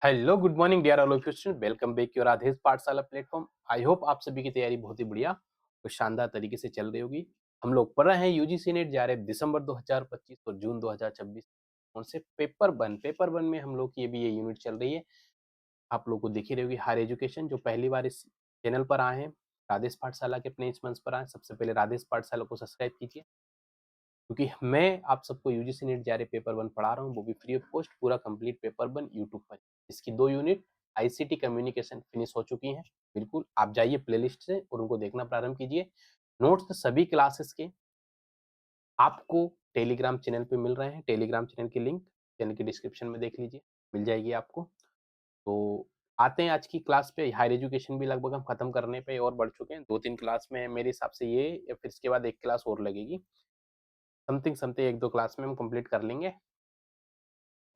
Hello good morning dear all of you student, welcome back your Aadhesh Pathshala platform. I hope आप सभी की तैयारी बहुत ही बढ़िया और शानदार तरीके से चल रही होगी। हम लोग पढ़ रहे हैं यूजीसी नेट जेआरएफ दिसंबर 2025 और जून 2026 कौन से पेपर वन में हम लोग की अभी ये यूनिट चल रही है। आप लोग को दिख ही रही होगी हायर एजुकेशन। जो पहली बार इस चैनल पर आए हैं, राधेश पाठशाला के अपने इस मंच पर आए, सबसे पहले राधेश पाठशाला को सब्सक्राइब कीजिए, क्योंकि मैं आप सबको UGC net JRF paper one पढ़ा रहा हूँ, वो भी फ्री ऑफ कॉस्ट, पूरा कंप्लीट पेपर वन यूट्यूब पर। इसकी 2 यूनिट आईसीटी कम्युनिकेशन फिनिश हो चुकी हैं। बिल्कुल आप जाइए प्लेलिस्ट से और उनको देखना प्रारंभ कीजिए। नोट्स सभी क्लासेस के आपको टेलीग्राम चैनल पे मिल रहे हैं। टेलीग्राम चैनल की लिंक चैनल के डिस्क्रिप्शन में देख लीजिए, मिल जाएगी आपको। तो आते हैं आज की क्लास पे। हायर एजुकेशन भी लगभग हम खत्म करने पे और बढ़ चुके हैं। 2-3 क्लास में मेरे हिसाब से ये, या फिर इसके बाद एक क्लास और लगेगी। समथिंग समथिंग 1-2 क्लास में हम कंप्लीट कर लेंगे।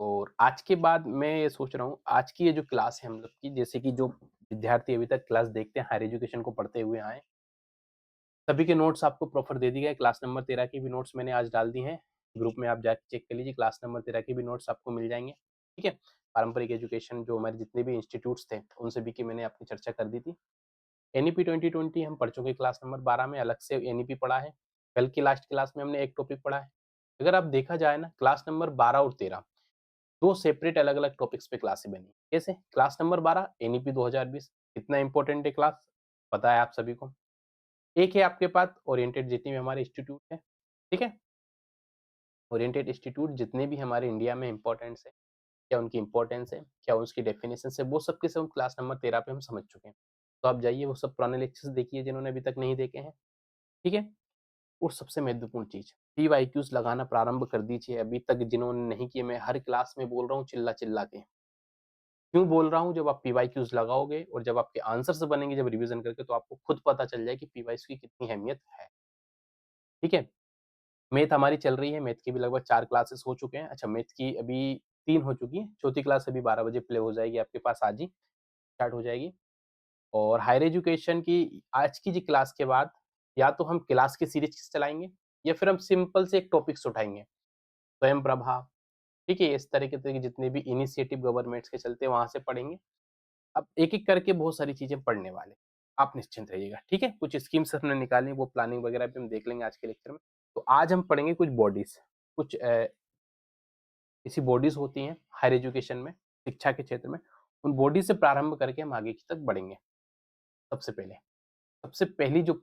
और आज के बाद मैं ये सोच रहा हूँ, आज की ये जो क्लास है हम लोग की, जैसे कि जो विद्यार्थी अभी तक क्लास देखते हैं, हायर एजुकेशन को पढ़ते हुए आए, सभी के नोट्स आपको प्रॉपर दे दिए गए। क्लास नंबर 13 की भी नोट्स मैंने आज डाल दी हैं ग्रुप में, आप जाके चेक कर लीजिए। क्लास नंबर 13 की भी नोट्स आपको मिल जाएंगे, ठीक है। पारंपरिक एजुकेशन जो हमारे जितने भी इंस्टीट्यूट्स थे, उन सभी की मैंने आपकी चर्चा कर दी थी। एनईपी 2020 हम पढ़ चुके, क्लास नंबर 12 में अलग से एनईपी पढ़ा है। कल की लास्ट क्लास में हमने एक टॉपिक पढ़ा है। अगर आप देखा जाए ना, क्लास नंबर 12 और 13 दो सेपरेट अलग अलग टॉपिक्स पे क्लासें बनी। कैसे? क्लास नंबर 12 एनईपी 2020, कितना इंपॉर्टेंट है क्लास, पता है आप सभी को। एक है आपके पास ओरिएंटेड, जितनी भी हमारे इंस्टीट्यूट है, ठीक है। ओरिएंटेड इंस्टीट्यूट जितने भी हमारे इंडिया में इंपॉर्टेंस है, क्या उनकी इंपॉर्टेंस है, क्या उसकी डेफिनेशन है, वो सब के सब क्लास नंबर 13 पे हम समझ चुके हैं। तो आप जाइए वो सब पुराने लेक्चर्स देखिए जिन्होंने अभी तक नहीं देखे हैं, ठीक है। और सबसे महत्वपूर्ण चीज, पीवाईक्यूज लगाना प्रारंभ कर दीजिए। अभी तक जिन्होंने नहीं किए, मैं हर क्लास में बोल रहा हूँ चिल्ला चिल्ला के। क्यों बोल रहा हूँ? जब आप पीवाईक्यूज लगाओगे और जब आपके आंसर्स बनेंगे जब रिवीजन करके, तो आपको खुद पता चल जाए कि पीवाईक्यू की कितनी अहमियत है, ठीक है। मैथ हमारी चल रही है, मैथ की भी लगभग 4 क्लासेस हो चुके हैं। अच्छा, मैथ की अभी 3 हो चुकी है, चौथी क्लास अभी 12 बजे प्ले हो जाएगी आपके पास, आज ही स्टार्ट हो जाएगी। और हायर एजुकेशन की आज की जी क्लास के बाद या तो हम क्लास की सीरीज चलाएँगे, या फिर हम सिंपल से एक टॉपिक्स उठाएँगे। स्वयं प्रभा, ठीक है, इस तरीके के जितने भी इनिशिएटिव गवर्नमेंट्स के चलते हैं वहाँ से पढ़ेंगे। अब एक-एक करके बहुत सारी चीज़ें पढ़ने वाले हैं। आप निश्चिंत रहिएगा, ठीक है? कुछ स्कीम्स हमने निकाली, वो प्लानिंग वगैरह भी हम देख लेंगे आज के लेक्चर में। तो आज हम पढ़ेंगे कुछ बॉडीज़, कुछ ऐसी बॉडीज़ होती हैं हायर एजुकेशन में, शिक्षा के क्षेत्र में। उन बॉडी से प्रारंभ करके हम आगे की तक बढ़ेंगे। सबसे पहले, सबसे पहली जो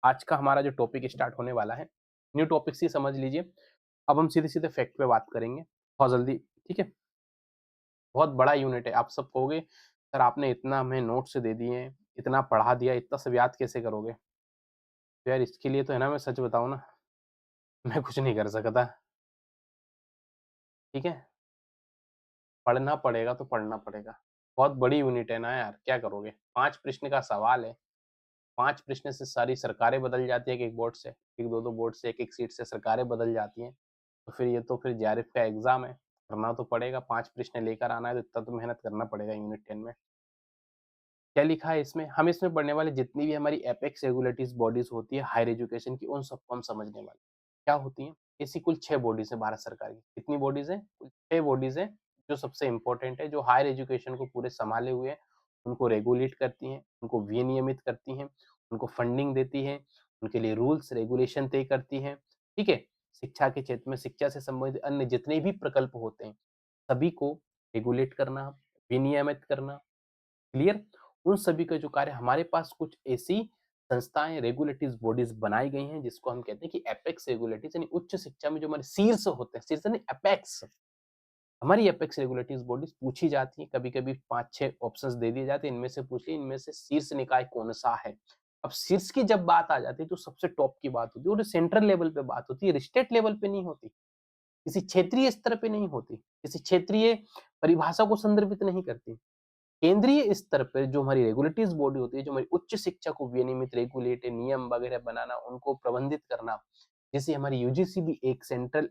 आज का हमारा जो टॉपिक स्टार्ट होने वाला है, न्यू टॉपिक्स ही समझ लीजिए। अब हम सीधे-सीधे फैक्ट पे बात करेंगे, बहुत जल्दी, ठीक है? बहुत बड़ा यूनिट है। आप सब कहोगे, "सर आपने इतना हमें नोट्स दे दिए, इतना पढ़ा दिया, इतना सब याद कैसे करोगे?" तो यार इसके लिए तो है ना, मैं सच बताऊँ ना, मैं कुछ नहीं कर सकता, ठीक है? पढ़ना पड़ेगा तो पढ़ना पड़ेगा। बहुत बड़ी यूनिट है ना यार, क्या करोगे? 5 प्रश्न का सवाल है, 5 प्रश्न से सारी सरकारें बदल जाती है एक-एक बोर्ड से, एक 2-2 बोर्ड से, एक-एक सीट से सरकारें बदल जाती हैं। तो फिर ये तो फिर जेआरएफ का एग्ज़ाम है, करना तो पड़ेगा। 5 प्रश्न लेकर आना है तो इतना तो मेहनत करना पड़ेगा यूनिट 10 में। क्या लिखा है इसमें? हम इसमें पढ़ने वाले जितनी भी हमारी एपेक्स रेगुलेटरीज़ बॉडीज़ होती है हायर एजुकेशन की, उन सबको हम समझने वाले हैं। क्या होती हैं? ऐसी कुल 6 बॉडीज़ हैं भारत सरकार की। कितनी बॉडीज़ हैं? कुल 6 बॉडीज़ हैं, जो सबसे इम्पोर्टेंट है, जो हायर एजुकेशन को पूरे सँभाले हुए हैं। उनको रेगुलेट करती हैं, उनको विनियमित करती हैं, उनको फंडिंग देती हैं, उनके लिए रूल्स रेगुलेशन तय करती हैं, ठीक है? शिक्षा के क्षेत्र में शिक्षा से संबंधित अन्य जितने भी प्रकल्प होते हैं, सभी को रेगुलेट करना, विनियमित करना, क्लियर? उन सभी का जो कार्य, हमारे पास कुछ ऐसी संस्थाएँ, रेगुलेटरीज़ बॉडीज़ बनाई गई हैं, जिसको हम कहते हैं कि एपेक्स रेगुलेटरीज़, यानी उच्च शिक्षा में जो हमारे शीर्ष होते हैं, शीर्ष नहीं, एपेक्स। हमारी एपेक्स रेगुलेटरीज़ बॉडीज़ पूछी जाती हैं, कभी-कभी 5-6 ऑप्शंस दे दिए जाते हैं, इनमें से पूछिए, इनमें से शीर्ष निकाय कौन-सा है? अब शीर्ष की जब बात आ जाती है, तो सबसे टॉप की बात होती है और सेंट्रल लेवल पे बात होती है, स्टेट लेवल पे नहीं होती, किसी क्षेत्रीय स्तर पे नहीं होती, किसी क्षेत्रीय परिभाषा को संदर्भित नहीं करती। केंद्रीय स्तर पर जो हमारी रेगुलेटरीज़ बॉडी होती है, जो हमारी उच्च शिक्षा को विनियमित, रेगुलेट, नियम वगैरह बनाना, उनको प्रबंधित करना, जैसे हमारी यूजीसी भी एक सेंट्रल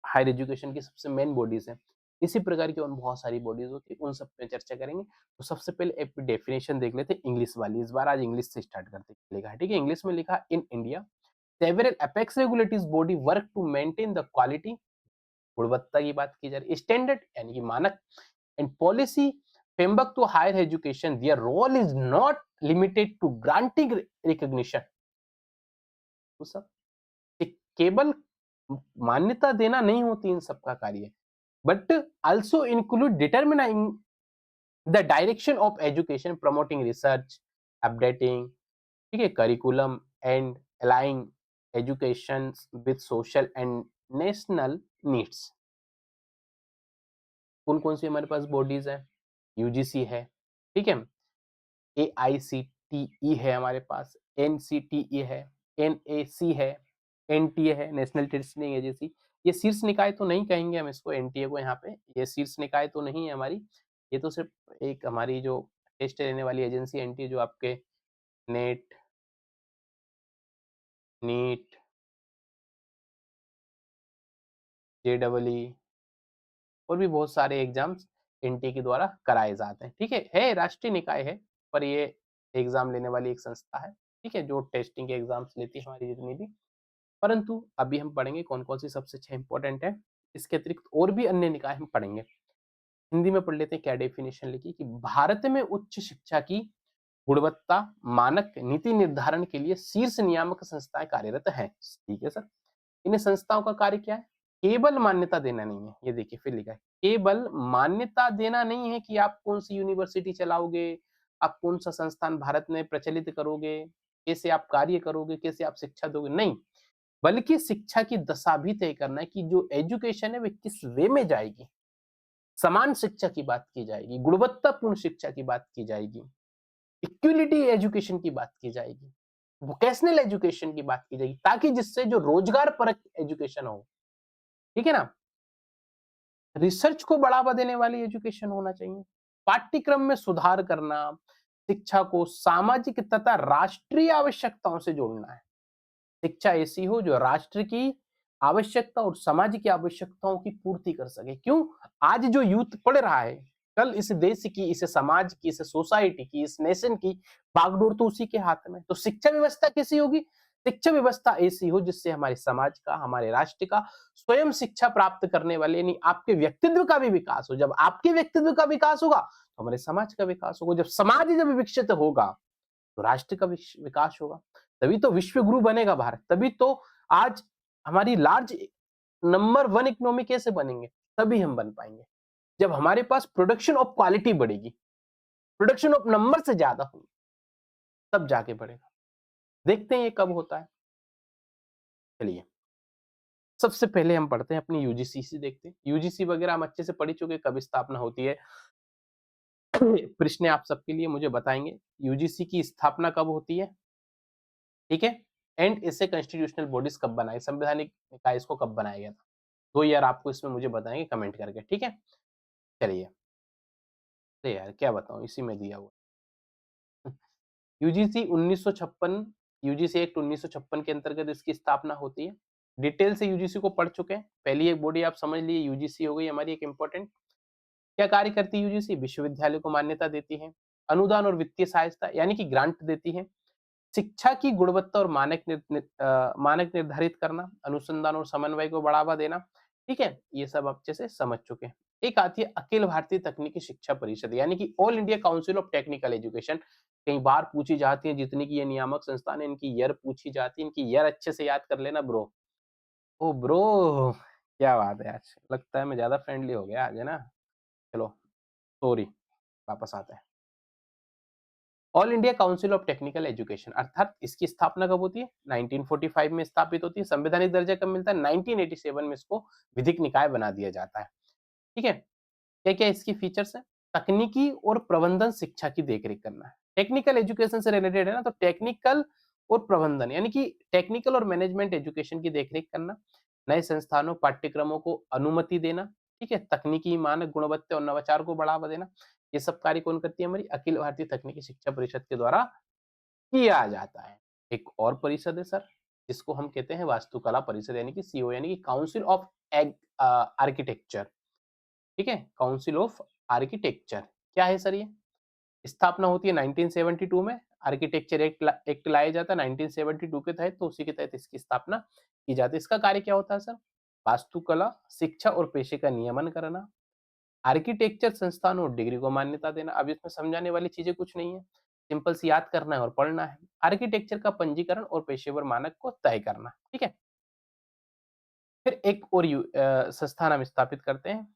हायर एजुकेशन की सबसे मेन बॉडीज़ है। इसी प्रकार की और बहुत सारी बॉडीज़ होती है, उन सब पे चर्चा करेंगे। तो सबसे पहले एक डेफिनिशन देख लेते हैं इंग्लिश वाली, इस बार आज इंग्लिश से स्टार्ट करते हैं। लिखा है, ठीक है? इंग्लिश में लिखा, in India several apex regulatories body work to maintain the quality, गुणवत्ता की बात की जा रही है, स्टैंडर्ड यानी कि मानक and policy framework to higher education, their role is not limited to granting recognition. तो सब केवल मान्यता देना नहीं होती इन सबका कार्य, but also include determining the direction of education, promoting research, updating, ठीक है, curriculum and aligning education with social and national needs. कौन कौन सी हमारे पास बॉडीज है? यूजीसी है, ठीक है, AICTE है हमारे पास, NCTE है, NAC है, NTA है, नेशनल टेस्टिंग एजेंसी। ये शीर्ष निकाय तो नहीं कहेंगे हम इसको, NTA को यहाँ पे, ये शीर्ष निकाय तो नहीं है हमारी, ये तो सिर्फ एक हमारी जो टेस्ट लेने वाली एजेंसी NTA जो आपके नेट, नीट, JEE और भी बहुत सारे एग्जाम्स NTA के द्वारा कराए जाते हैं, ठीक है राष्ट्रीय निकाय है, पर ये एग्जाम लेने वाली एक संस्था है, ठीक है, जो टेस्टिंग के एग्जाम्स लेती है हमारी जितनी भी। परंतु अभी हम पढ़ेंगे कौन कौन सी सबसे 6 इंपॉर्टेंट है, इसके अतिरिक्त और भी अन्य निकाय हम पढ़ेंगे। हिंदी में पढ़ लेते हैं, क्या डेफिनेशन लिखी कि भारत में उच्च शिक्षा की गुणवत्ता मानक नीति निर्धारण के लिए शीर्ष नियामक संस्थाएं कार्यरत हैं। ठीक है सर, इन संस्थाओं का कार्य क्या है? केवल मान्यता देना नहीं है, ये देखिए फिर लिखा है, केवल मान्यता देना नहीं है कि आप कौन सी यूनिवर्सिटी चलाओगे, आप कौन सा संस्थान भारत में प्रचलित करोगे, कैसे आप कार्य करोगे, कैसे आप शिक्षा दोगे, नहीं, बल्कि शिक्षा की दशा भी तय करना है कि जो एजुकेशन है वे किस वे में जाएगी। समान शिक्षा की बात की जाएगी, गुणवत्तापूर्ण शिक्षा की बात की जाएगी, इक्वलिटी एजुकेशन की बात की जाएगी, वोकेशनल एजुकेशन की बात की जाएगी, ताकि जिससे जो रोजगार परक एजुकेशन हो, ठीक है ना, रिसर्च को बढ़ावा देने वाली एजुकेशन होना चाहिए, पाठ्यक्रम में सुधार करना, शिक्षा को सामाजिक तथा राष्ट्रीय आवश्यकताओं से जोड़ना है। शिक्षा ऐसी हो जो राष्ट्र की आवश्यकता और समाज की आवश्यकताओं की पूर्ति कर सके। क्यों? आज जो यूथ पढ़ रहा है, कल इस देश की, इस समाज की, इस सोसाइटी की, इस नेशन की बागडोर तो उसी के हाथ में। तो शिक्षा व्यवस्था कैसी होगी? शिक्षा व्यवस्था ऐसी हो जिससे हमारे समाज का, हमारे राष्ट्र का स्वयं शिक्षा प्राप्त करने वाले, यानी आपके व्यक्तित्व का भी विकास हो। जब आपके व्यक्तित्व का विकास होगा तो हमारे समाज का विकास होगा। जब समाज जब विकसित होगा तो राष्ट्र का विकास होगा, तभी तो विश्व गुरु बनेगा भारत। तभी तो आज हमारी लार्ज नंबर 1 इकोनॉमी कैसे बनेंगे? तभी हम बन पाएंगे जब हमारे पास प्रोडक्शन ऑफ क्वालिटी बढ़ेगी, प्रोडक्शन ऑफ नंबर से ज्यादा होगी, तब जाके बढ़ेगा। देखते हैं ये कब होता है। चलिए, सबसे पहले हम पढ़ते हैं अपनी यूजीसी से, देखते हैं यूजीसी वगैरह हम अच्छे से पढ़ चुके, कब स्थापना होती है। प्रश्न आप सबके लिए मुझे बताएंगे, यूजीसी की स्थापना कब होती है, ठीक है, एंड इसे कॉन्स्टिट्यूशनल बॉडीज कब बनाए, संवैधानिक निकाय इसको कब बनाया गया था। 2 ईयर आपको इसमें मुझे बताएंगे कमेंट करके, ठीक है। चलिए, अरे यार क्या बताऊं, इसी में दिया हुआ। यूजीसी 1956, यूजीसी एक्ट 1956 के अंतर्गत इसकी स्थापना होती है। डिटेल से यूजीसी को पढ़ चुके हैं। पहली एक बॉडी आप समझ लिए, यूजीसी हो गई हमारी एक इंपॉर्टेंट। क्या कार्य करती है यूजीसी? विश्वविद्यालय को मान्यता देती है, अनुदान और वित्तीय सहायता यानी कि ग्रांट देती है, शिक्षा की गुणवत्ता और मानक निर्धारित करना, अनुसंधान और समन्वय को बढ़ावा देना, ठीक है, ये सब आप अच्छे से समझ चुके हैं। एक आती है अखिल भारतीय तकनीकी शिक्षा परिषद, यानी कि all India council of technical education. कई बार पूछी जाती है, जितनी की ये नियामक संस्थान है इनकी ईयर पूछी जाती है, इनकी ईयर अच्छे से याद कर लेना ब्रो। ओ ब्रो, क्या बात है, आज लगता है मैं ज्यादा फ्रेंडली हो गया आज, है ना। चलो सॉरी, वापस आते हैं। All India council of technical education, अर्थात इसकी स्थापना कब होती है? 1945 में स्थापित होती है। संवैधानिक दर्जा कब मिलता है? 1987 में इसको विधिक निकाय बना दिया जाता है, ठीक है। क्या क्या इसकी फीचर्स है? तकनीकी और प्रबंधन शिक्षा की देखरेख करना है, टेक्निकल एजुकेशन से रिलेटेड है ना, तो टेक्निकल और प्रबंधन यानी कि टेक्निकल और मैनेजमेंट एजुकेशन की देखरेख करना, नए संस्थानों पाठ्यक्रमों को अनुमति देना, ठीक है, तकनीकी मानक गुणवत्ता और नवाचार को बढ़ावा देना, ये सब कार्य कौन करती है? हमारी अखिल भारतीय तकनीकी शिक्षा परिषद के द्वारा किया जाता है। एक और परिषद है सर, जिसको हम कहते हैं वास्तुकला परिषद, यानी कि सीओ, यानी कि काउंसिल ऑफ आर्किटेक्चर, ठीक है, काउंसिल ऑफ आर्किटेक्चर। क्या है सर ये? स्थापना होती है 1972 में, आर्किटेक्चर एक्ट लाया जाता है 1972 के तहत, तो उसी के तहत इसकी स्थापना की जाती है। इसका कार्य क्या होता है सर? वास्तुकला शिक्षा और पेशे का नियमन करना, आर्किटेक्चर संस्थान और डिग्री को मान्यता देना। अब इसमें समझाने वाली चीजें कुछ नहीं है, सिंपल सी याद करना है और पढ़ना है। आर्किटेक्चर का पंजीकरण और पेशेवर मानक को तय करना, ठीक है। फिर एक और संस्थान हम स्थापित करते हैं,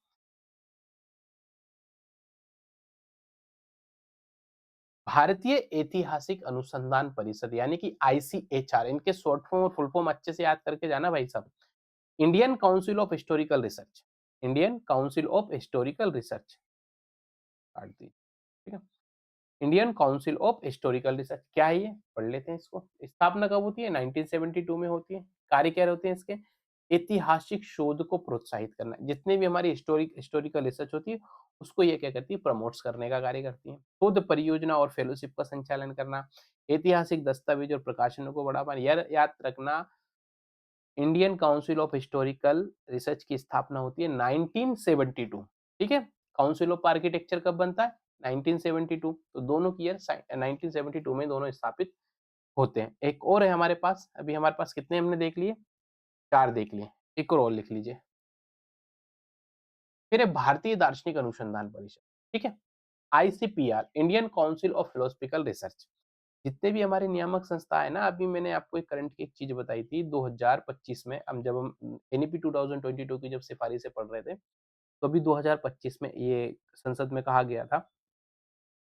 भारतीय ऐतिहासिक अनुसंधान परिषद यानी कि आईसीएचआर। इनके शॉर्ट फॉर्म और फुल फॉर्म अच्छे से याद करके जाना भाई साहब। Indian council of historical research, Indian council of historical research, काट दी, ठीक है। Indian council of historical research क्या है ये, पढ़ लेते हैं इसको। स्थापना कब होती है, 1972 में होती है। कार्य क्या होते हैं इसके, ऐतिहासिक शोध को प्रोत्साहित करना। जितने भी हमारी हिस्टोरिकल रिसर्च होती है उसको ये क्या करती है, प्रमोट्स करने का कार्य करती है। शोध परियोजना और फेलोशिप का संचालन करना, ऐतिहासिक दस्तावेज और प्रकाशनों को बढ़ावा। याद रखना, Indian council of historical research की स्थापना होती है 1972, ठीक है। काउंसिल ऑफ आर्किटेक्चर कब बनता है, 1972। तो दोनों की ईयर 1972 में दोनों स्थापित होते हैं। एक और है हमारे पास, अभी हमारे पास कितने हमने देख लिए, 4 देख लिए, एक और लिख लीजिए। फिर है भारतीय दार्शनिक अनुसंधान परिषद, ठीक है। ICPR, Indian council of philosophical research. जितने भी हमारे नियामक संस्था है ना, अभी मैंने आपको एक करंट की एक चीज बताई थी 2025 में, हम जब हम एनईपी 2022 की जब सिफारिशें पढ़ रहे थे, तो अभी 2025 में ये संसद में कहा गया था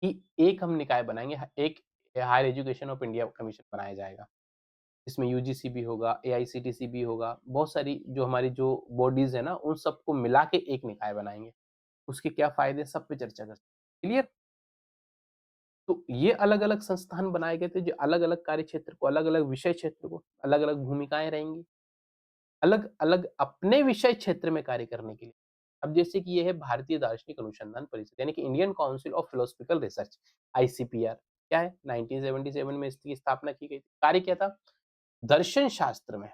कि एक हम निकाय बनाएंगे, एक higher education of India commission बनाया जाएगा। इसमें यूजीसी भी होगा, एआईसीटीसी भी होगा, बहुत सारी जो हमारी जो बॉडीज है ना, उन सबको मिला के एक निकाय बनाएंगे। उसके क्या फायदे, सब पे चर्चा करते हैं। क्लियर। तो ये अलग अलग संस्थान बनाए गए थे जो अलग अलग कार्य क्षेत्र को, अलग अलग विषय क्षेत्र को, अलग अलग भूमिकाएं रहेंगी, अलग अलग अपने विषय क्षेत्र में कार्य करने के लिए। अब जैसे कि ये है भारतीय दार्शनिक अनुसंधान परिषद यानी कि Indian council of philosophical research, ICPR. क्या है, 1977 में इसकी स्थापना की गई थी। कार्य क्या था, दर्शन शास्त्र में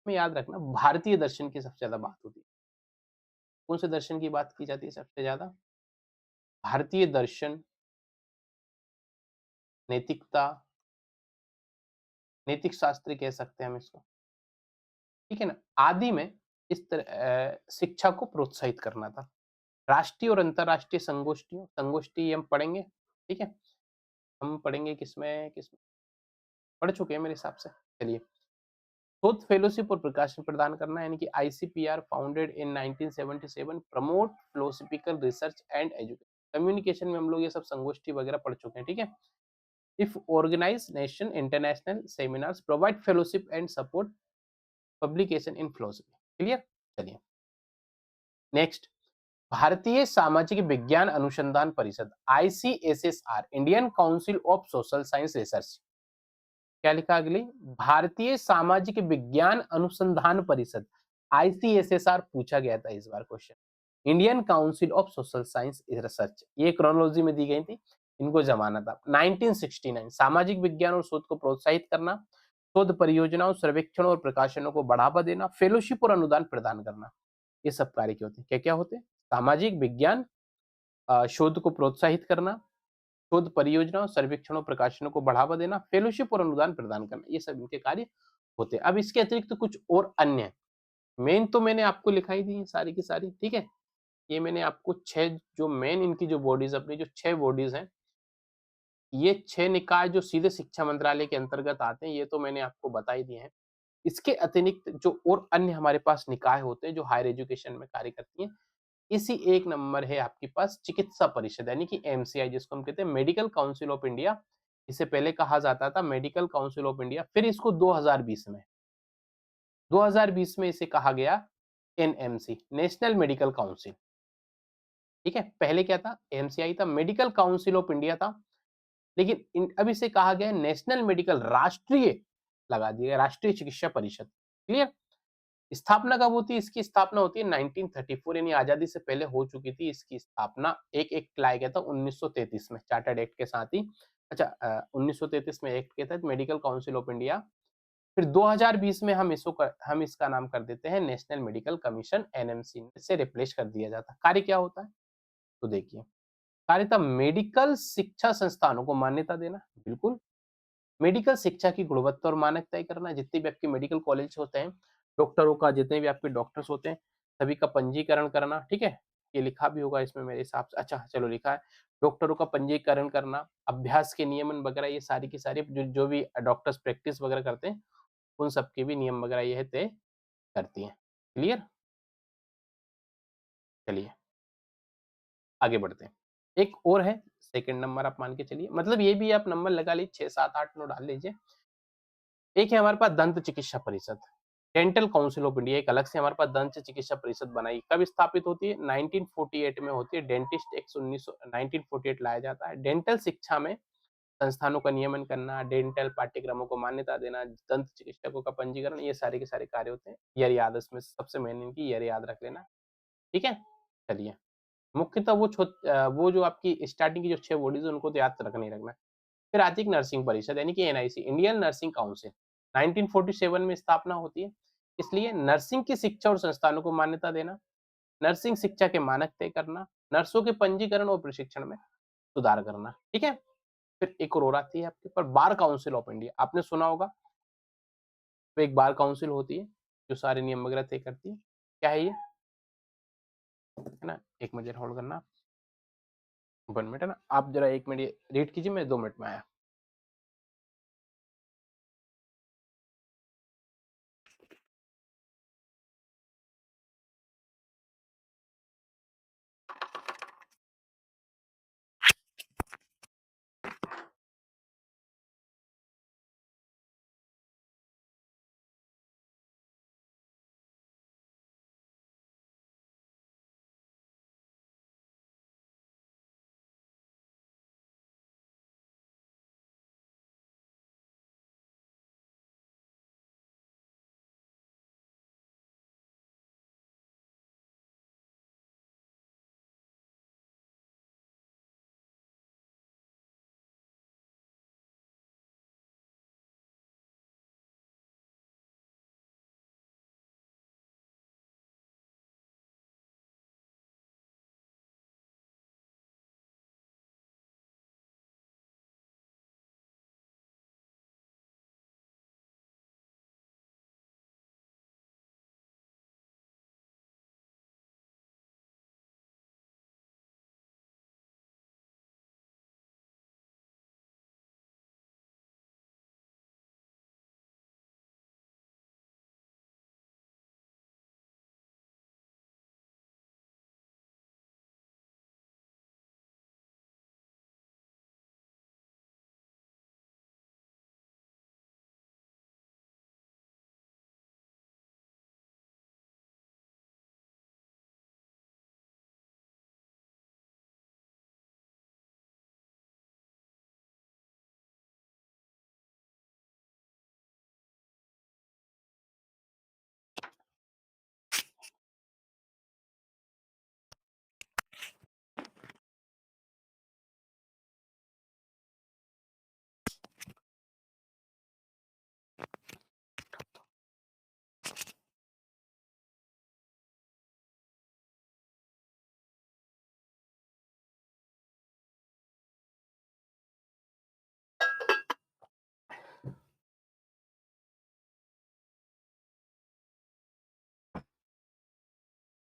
याद रखना भारतीय दर्शन की सबसे ज्यादा बात होती है। कौन से दर्शन की बात की जाती है सबसे ज्यादा, भारतीय दर्शन, नैतिकता, नैतिक शास्त्र कह सकते हैं हम इसको, ठीक है ना। आदि में इस तरह शिक्षा को प्रोत्साहित करना था। राष्ट्रीय और अंतरराष्ट्रीय संगोष्ठियों, संगोष्ठी हम पढ़ेंगे, ठीक है। हम पढ़ेंगे किसमें किसमें, पढ़ चुके हैं मेरे हिसाब से। चलिए, शोध फेलोशिप और प्रकाशन प्रदान करना यानी कि ICPR founded in 1977 promote philosophical research and education. Communication में हम लोग ये सब संगोष्ठी वगैरह पढ़ चुके हैं, ठीक है। If organise nation international seminars provide fellowship and support publication in philosophy. Clear. चलिए नेक्स्ट, भारतीय सामाजिक विज्ञान अनुसंधान परिषद, ICSSR, Indian council of social science research. क्या लिखा अगली, भारतीय सामाजिक विज्ञान अनुसंधान परिषद, आईसीएसएसआर पूछा गया था इस बार question. Indian council of social science research, ये क्रोनोलॉजी में दी गई थी, इनको जमाना था। 1969, सामाजिक विज्ञान और शोध को प्रोत्साहित करना, शोध परियोजनाओं, सर्वेक्षणों और प्रकाशनों को बढ़ावा देना, फेलोशिप और अनुदान प्रदान करना, ये सब कार्य के होते हैं। क्या क्या होते हैं, सामाजिक विज्ञान, शोध को प्रोत्साहित करना, शोध परियोजनाओं, सर्वेक्षणों, प्रकाशनों को बढ़ावा देना, फेलोशिप और अनुदान प्रदान करना, ये सब इनके कार्य होते हैं। अब इसके अतिरिक्त तो कुछ और अन्य, मेन तो मैंने आपको लिखाई दी है सारी की सारी, ठीक है। ये मैंने आपको 6 जो मेन इनकी जो बॉडीज, अपनी जो 6 बॉडीज हैं, ये 6 निकाय जो सीधे शिक्षा मंत्रालय के अंतर्गत आते हैं, ये तो मैंने आपको बता ही दिए हैं। इसके अतिरिक्त जो और अन्य हमारे पास निकाय होते हैं जो हायर एजुकेशन में कार्य करती हैं, इसी एक नंबर है आपके पास चिकित्सा परिषद यानी कि एमसीआई, जिसको हम कहते हैं मेडिकल काउंसिल ऑफ इंडिया। इसे पहले कहा जाता था मेडिकल काउंसिल ऑफ इंडिया, फिर इसको 2020 में इसे कहा गया एनएमसी, नेशनल मेडिकल काउंसिल, ठीक है। पहले क्या था, एमसीआई था, मेडिकल काउंसिल ऑफ इंडिया था, लेकिन अब इसे कहा गया नेशनल मेडिकल, राष्ट्रीय लगा दिया, राष्ट्रीय चिकित्सा परिषद। क्लियर। स्थापना कब होती है, इसकी स्थापना होती है 1934, यानी आजादी से पहले हो चुकी थी इसकी स्थापना। एक एक्ट लाया गया था 1933 में, चार्टर्ड एक्ट के साथ ही। अच्छा, 1933 में एक्ट के तहत मेडिकल काउंसिल ऑफ इंडिया। फिर 2020 में हम इसका नाम कर देते हैं नेशनल मेडिकल कमीशन, एनएमसी से रिप्लेस कर दिया जाता है। कार्य क्या होता है, तो देखिए, कार्य था मेडिकल शिक्षा संस्थानों को मान्यता देना, बिल्कुल। मेडिकल शिक्षा की गुणवत्ता और मानक तय करना, जितने भी आपके मेडिकल कॉलेज होते हैं, डॉक्टरों का, जितने भी आपके डॉक्टर्स होते हैं, सभी का पंजीकरण करना, ठीक है। ये लिखा भी होगा इसमें मेरे हिसाब से, अच्छा चलो लिखा है, डॉक्टरों का पंजीकरण करना, अभ्यास के नियमन वगैरह, ये सारी की सारी जो भी डॉक्टर्स प्रैक्टिस वगैरह करते हैं, उन सब के भी नियम वगैरह ये तय करती हैं। क्लियर? चलिए आगे बढ़ते हैं। एक और है, सेकंड नंबर आप मान के चलिए, मतलब ये भी आप नंबर लगा लीजिए, 6, 7, 8 9 डाल लीजिए। एक है हमारे पास दंत चिकित्सा परिषद, डेंटल काउंसिल ऑफ इंडिया, एक अलग से हमारे पास दंत चिकित्सा परिषद बनाई, कब स्थापित होती है? 1948 में होती है। डेंटिस्ट एक्ट 1948 लाया जाता है। डेंटल शिक्षा में संस्थानों का नियमन करना, डेंटल पाठ्यक्रमों को मान्यता देना, दंत चिकित्सकों का पंजीकरण, ये सारे के सारे कार्य होते हैं। ईयर याद है, इसमें सबसे मेन इनकी ईयर याद रख लेना। ठीक है? चलिए, मुख्यतः वो जो आपकी स्टार्टिंग की जो 6 बॉडीज़ है उनको तो याद रखना ही रखना है। फिर आती है एक नर्सिंग परिषद यानी कि एनआईसी, इंडियन नर्सिंग काउंसिल, 1947 में स्थापना होती है। इसलिए नर्सिंग की शिक्षा और संस्थानों को मान्यता देना, नर्सिंग शिक्षा के मानक तय करना, नर्सों के पंजीकरण और प्रशिक्षण में सुधार करना। ठीक है? फिर एक और आती है आपके ऊपर बार काउंसिल ऑफ इंडिया, आपने सुना होगा। तो एक बार काउंसिल होती है जो सारे नियम वगैरह तय करती है। क्या है ये? है ना? 1 मिनट होल्ड करना, 1 मिनट है ना? आप जरा 1 मिनट ये रीड कीजिए, मैं 2 मिनट में आया।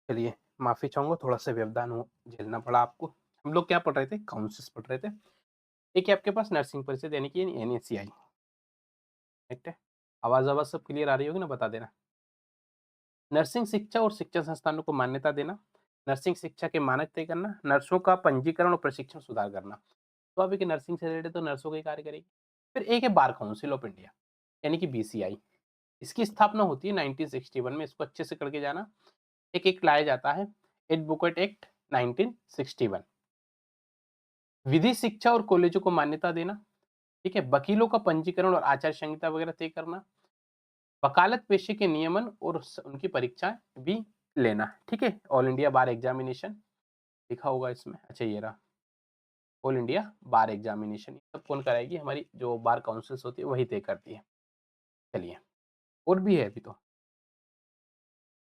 चलिए, माफ़ी चाहूँगा, थोड़ा-सा व्यवधान हो झेलना पड़ा आपको। हम लोग क्या पढ़ रहे थे? काउंसिल्स पढ़ रहे थे। एक है आपके पास नर्सिंग परिषद यानी कि एनएसीआई, राइट है? आवाज़-आवाज़ सब क्लियर आ रही होगी ना? बता देना। नर्सिंग शिक्षा और शिक्षण संस्थानों को मान्यता देना, नर्सिंग शिक्षा के मानक तय करना, नर्सों का पंजीकरण और प्रशिक्षण सुधार करना। तो अब एक नर्सिंग से रिलेटेड तो नर्सों के कार्य करेगी। फिर एक है बार काउंसिल ऑफ इंडिया यानी कि बीसीआई। इसकी स्थापना होती है 1961 में, इसको अच्छे से करके जाना। एक एक्ट लाया जाता है, एडवोकेट एक्ट 1961। विधि शिक्षा और कॉलेजों को मान्यता देना, ठीक है? वकीलों का पंजीकरण और आचार संहिता वगैरह तय करना, वकालत पेशे के नियमन और उनकी परीक्षाएं भी लेना, ठीक है? ऑल इंडिया बार एग्जामिनेशन लिखा होगा इसमें, अच्छा ये रहा, ऑल इंडिया बार एग्जामिनेशन सब कौन कराएगी? हमारी जो बार काउंसिल्स होती है वही तय करती है। चलिए, और भी है अभी तो।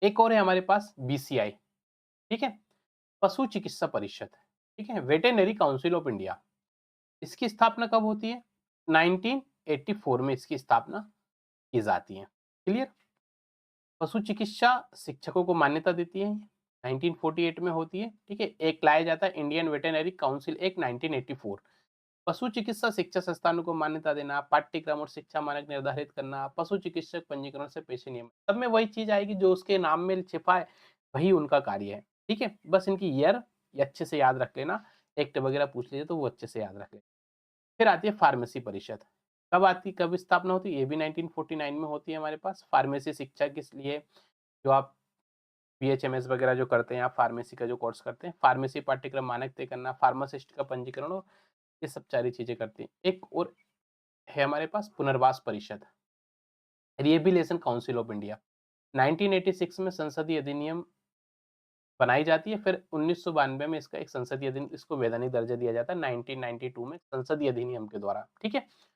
एक और है हमारे पास बीसीआई, ठीक है? पशु चिकित्सा परिषद, ठीक है? Veterinary council of India. इसकी स्थापना कब होती है? 1984 में इसकी स्थापना की जाती है। क्लियर? पशु चिकित्सा शिक्षकों को मान्यता देती है, 1948 में होती है, ठीक है? एक लाया जाता है इंडियन वेटरनरी काउंसिल एक्ट 1984। पशु चिकित्सा शिक्षा संस्थानों को मान्यता देना, पाठ्यक्रम और शिक्षा मानक निर्धारित करना, पशु चिकित्सक पंजीकरण से पेशे नियम। सब में वही चीज़ आएगी जो उसके नाम में छिपा है, वही उनका कार्य है, ठीक है? बस इनकी ईयर ये अच्छे से याद रख लेना, एक्ट वगैरह पूछ लीजिए तो वो अच्छे से याद रख लेना। फिर आती है फार्मेसी परिषद। कब स्थापना होती है? ये भी 1949 में होती है हमारे पास। फार्मेसी शिक्षा किस लिए? जो आप बीएचएमएस वगैरह जो करते हैं, आप फार्मेसी का जो कोर्स करते हैं, फार्मेसी पाठ्यक्रम मानक तय करना, फार्मासिस्ट का पंजीकरण और ये सब सारी चीज़ें करती हैं। एक और है हमारे पास पुनर्वास परिषद, रिहेबिलिटेशन काउंसिल ऑफ इंडिया। 1986 में संसदीय अधिनियम बनाई जाती है, फिर 1992 में इसका एक संसदीय अधिनियम इसको वैधानिक दर्जा दिया जाता है 1992 में संसदीय अधिनियम के द्वारा, ठीक है?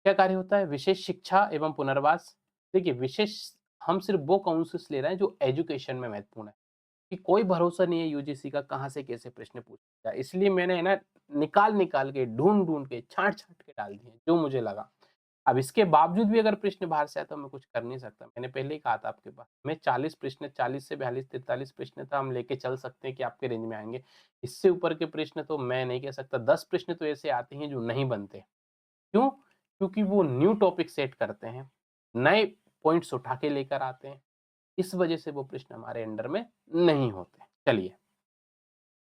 क्या कार्य होता है? विशेष शिक्षा एवं पुनर्वास। देखिए विशेष हम सिर्फ वो काउंसिल्स ले रहे हैं जो एजुकेशन में महत्वपूर्ण है, कि कोई भरोसा नहीं है यूजीसी का कहाँ से कैसे प्रश्न पूछा जाए। इसलिए मैंने है ना निकाल-निकाल के, ढूँढ-ढूँढ के, छाँट-छाँट के डाल दिए, जो मुझे लगा। अब इसके बावजूद भी अगर प्रश्न बाहर से आए तो मैं कुछ कर नहीं सकता। मैंने पहले ही कहा था आपके पास, मैं 40 प्रश्न 40 से 42 43 प्रश्न था हम लेके चल सकते हैं कि आपके रेंज में आएँगे। इससे ऊपर के प्रश्न तो मैं नहीं कह सकता। 10 प्रश्न तो ऐसे आते हैं जो नहीं बनते। क्यों? क्योंकि वो न्यू टॉपिक सेट करते हैं, नए पॉइंट्स उठा के लेकर आते हैं। इस वजह से वो प्रश्न हमारे अंडर में नहीं होते। चलिए,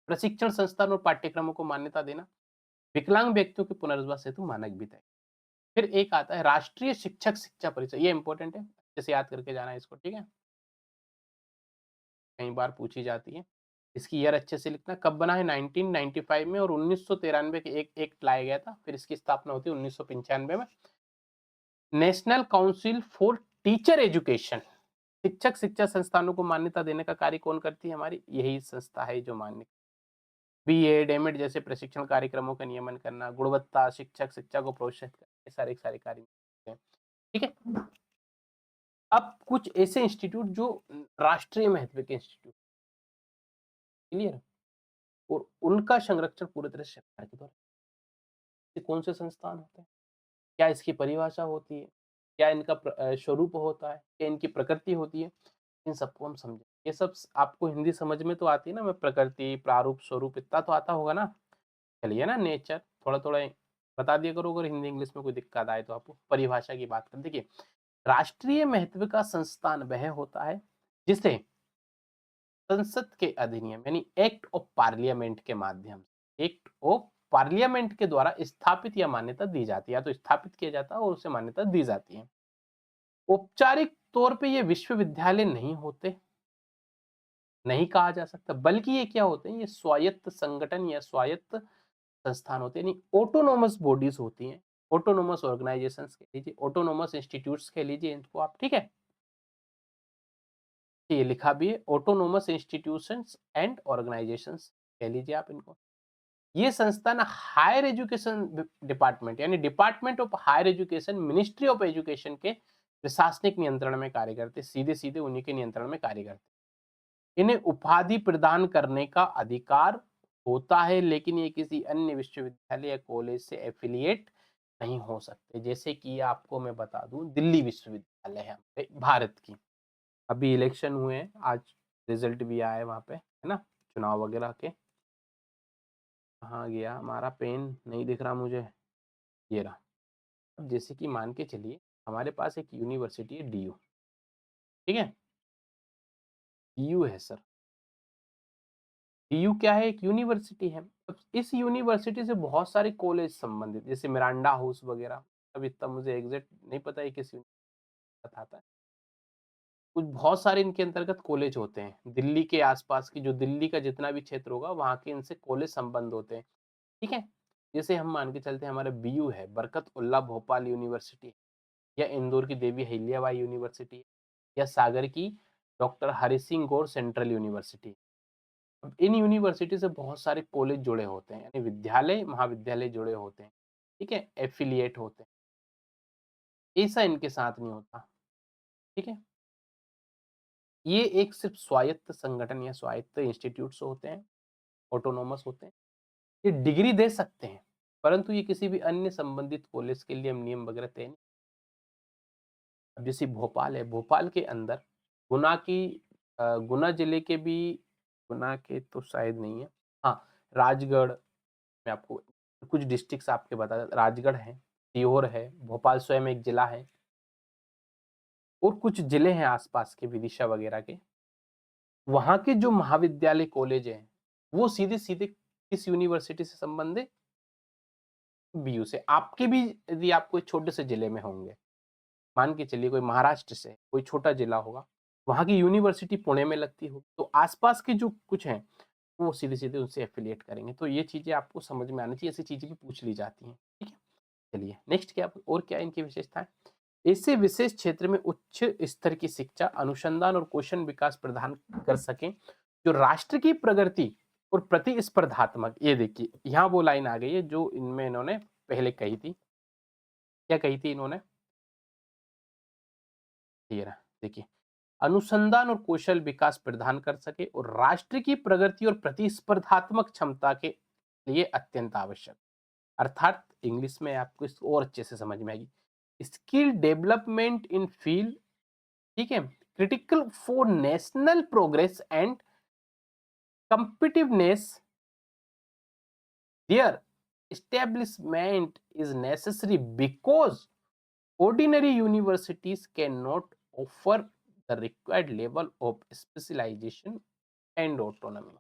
प्रशिक्षण संस्थान और पाठ्यक्रमों को मान्यता देना, विकलांग व्यक्तियों के पुनर्वास हेतु मानक भी तय। फिर एक आता है राष्ट्रीय शिक्षक शिक्षा परिषद, ये इंपॉर्टेंट है, अच्छे से याद करके जाना है इसको, ठीक है? कई बार पूछी जाती है। इसकी ईयर अच्छे से लिखना, कब बना है? 1995 में और 1993 के एक एक्ट लाया गया था, फिर इसकी स्थापना होती है 1995 में। National council for teacher education, शिक्षक शिक्षा संस्थानों को मान्यता देने का कार्य कौन करती है? हमारी यही संस्था है जो मान्य। बीएड, एमएड जैसे प्रशिक्षण कार्यक्रमों का नियमन करना, गुणवत्ता शिक्षक शिक्षा को प्रोत्साहित करना, ये सारे कार्य हैं, ठीक है? अब कुछ ऐसे इंस्टीट्यूट जो राष्ट्रीय महत्व के इंस्टीट्यूट, क्लियर? और उनका संरक्षण पूरी तरह से सरकार के द्वारा। ये कौन से संस्थान होते हैं? क्या इसकी परिभाषा होती है? क्या इनका स्वरूप होता है? क्या इनकी प्रकृति होती है? इन सबको हम समझें। ये सब आपको हिंदी समझ में तो आती है ना? मैं प्रकृति, प्रारूप, स्वरूप इतना तो आता होगा ना? चलिए ना, नेचर थोड़ा-थोड़ा बता दिया करो अगर हिंदी इंग्लिश में कोई दिक्कत आए तो आपको। परिभाषा की बात करें, देखिए राष्ट्रीय महत्व का संस्थान वह होता है जिसे संसद के अधिनियम यानी एक्ट ऑफ पार्लियामेंट के माध्यम से, एक्ट ऑफ पार्लियामेंट के द्वारा स्थापित या मान्यता दी जाती है, या तो स्थापित किया जाता है और उसे मान्यता दी जाती है। औपचारिक तौर पे ये विश्वविद्यालय नहीं होते, नहीं कहा जा सकता, बल्कि ये क्या होते हैं? ये स्वायत्त संगठन या स्वायत्त संस्थान होते हैं, यानी ऑटोनोमस बॉडीज होती हैं, ऑटोनोमस ऑर्गेनाइजेशंस कह लीजिए, ऑटोनोमस इंस्टीट्यूट्स कह लीजिए इनको आप, ठीक है? ये लिखा भी है, ऑटोनोमस इंस्टीट्यूशंस एंड ऑर्गेनाइजेशंस कह लीजिए आप इनको। ये संस्थान हायर एजुकेशन डिपार्टमेंट यानी department of higher education, ministry of education के प्रशासनिक नियंत्रण में कार्य करते, सीधे-सीधे उन्हीं के नियंत्रण में कार्य करते। इन्हें उपाधि प्रदान करने का अधिकार होता है, लेकिन ये किसी अन्य विश्वविद्यालय या कॉलेज से एफिलिएट नहीं हो सकते। जैसे कि आपको मैं बता दूं, दिल्ली विश्वविद्यालय है हमारे भारत की, अभी इलेक्शन हुए हैं, आज रिजल्ट भी आया है वहां पे, है ना? चुनाव वगैरह के। कहाँ गया हमारा पेन? नहीं दिख रहा मुझे, ये रहा। अब जैसे कि मान के चलिए हमारे पास एक यूनिवर्सिटी है डीयू, ठीक है? डीयू है सर। डीयू क्या है? एक यूनिवर्सिटी है। अब इस यूनिवर्सिटी से बहुत सारे कॉलेज संबंधित, जैसे मिरांडा हाउस वगैरह, अब इतना मुझे एग्जैक्ट नहीं पता है किस यूनिवर्सिटी आता है। कुछ बहुत सारे इनके अंतर्गत कॉलेज होते हैं, दिल्ली के आसपास की, जो दिल्ली का जितना भी क्षेत्र होगा वहाँ के इनसे कॉलेज संबंध होते हैं, ठीक है? जैसे हम मान के चलते हैं हमारा बीयू है, बरकत उल्लाह भोपाल यूनिवर्सिटी, या इंदौर की देवी अहिल्याबाई यूनिवर्सिटी, या सागर की डॉक्टर हरि सिंह गौर सेंट्रल यूनिवर्सिटी। अब इन यूनिवर्सिटी से बहुत सारे कॉलेज जुड़े होते हैं, यानी विद्यालय महाविद्यालय जुड़े होते हैं, ठीक है? एफिलिएट होते हैं। ऐसा इनके साथ नहीं होता, ठीक है? ये एक सिर्फ स्वायत्त संगठन या स्वायत्त इंस्टीट्यूट्स होते हैं, ऑटोनोमस होते हैं। ये डिग्री दे सकते हैं, परंतु ये किसी भी अन्य संबंधित कॉलेज के लिए हम नियम वगैरह तय नहीं। अब जैसे भोपाल है, भोपाल के अंदर गुना की गुना जिले के भी, गुना के तो शायद नहीं है। हाँ, राजगढ़, मैं आपको कुछ डिस्ट्रिक्ट्स आपके बता देता, राजगढ़ है, सीहोर है, भोपाल स्वयं एक जिला है और कुछ जिले हैं आस-पास के विदिशा वगैरह के। वहाँ के जो महाविद्यालय, कॉलेज हैं, वो सीधे-सीधे किस यूनिवर्सिटी से संबंधित? बीयू से। आपके भी यदि आप कोई छोटे से जिले में होंगे, मान के चलिए कोई महाराष्ट्र से, कोई छोटा जिला होगा, वहाँ की यूनिवर्सिटी पुणे में लगती होगी, तो आस-पास के जो कुछ हैं, वो सीधे-सीधे उनसे एफ़िलिएट करेंगे। तो ये चीज़ें आपको समझ में आनी चाहिए, ऐसी चीज़ें भी पूछ ली जाती हैं, ठीक है? चलिए नेक्स्ट क्या और क्या है इनकी विशेषताएँ? ऐसे विशेष क्षेत्र में उच्च स्तर की शिक्षा, अनुसंधान और कौशल विकास प्रदान कर सकें, जो राष्ट्र की प्रगति और प्रतिस्पर्धात्मक, ये देखिए, यहाँ वो लाइन आ गई है जो इनमें इन्होंने पहले कही थी। क्या कही थी इन्होंने? ये रहा, देखिए, अनुसंधान और कौशल विकास प्रदान कर सके और राष्ट्र की प्रगति और प्रतिस्पर्धात्मक क्षमता के लिए अत्यंत आवश्यक। अर्थात इंग्लिश में आपको इसको और अच्छे से समझ में आएगी। स्किल डेवलपमेंट इन फील्ड, ठीक है, critical for national progress and competitiveness, their establishment is necessary because ordinary universities cannot offer the required level of specialization and autonomy.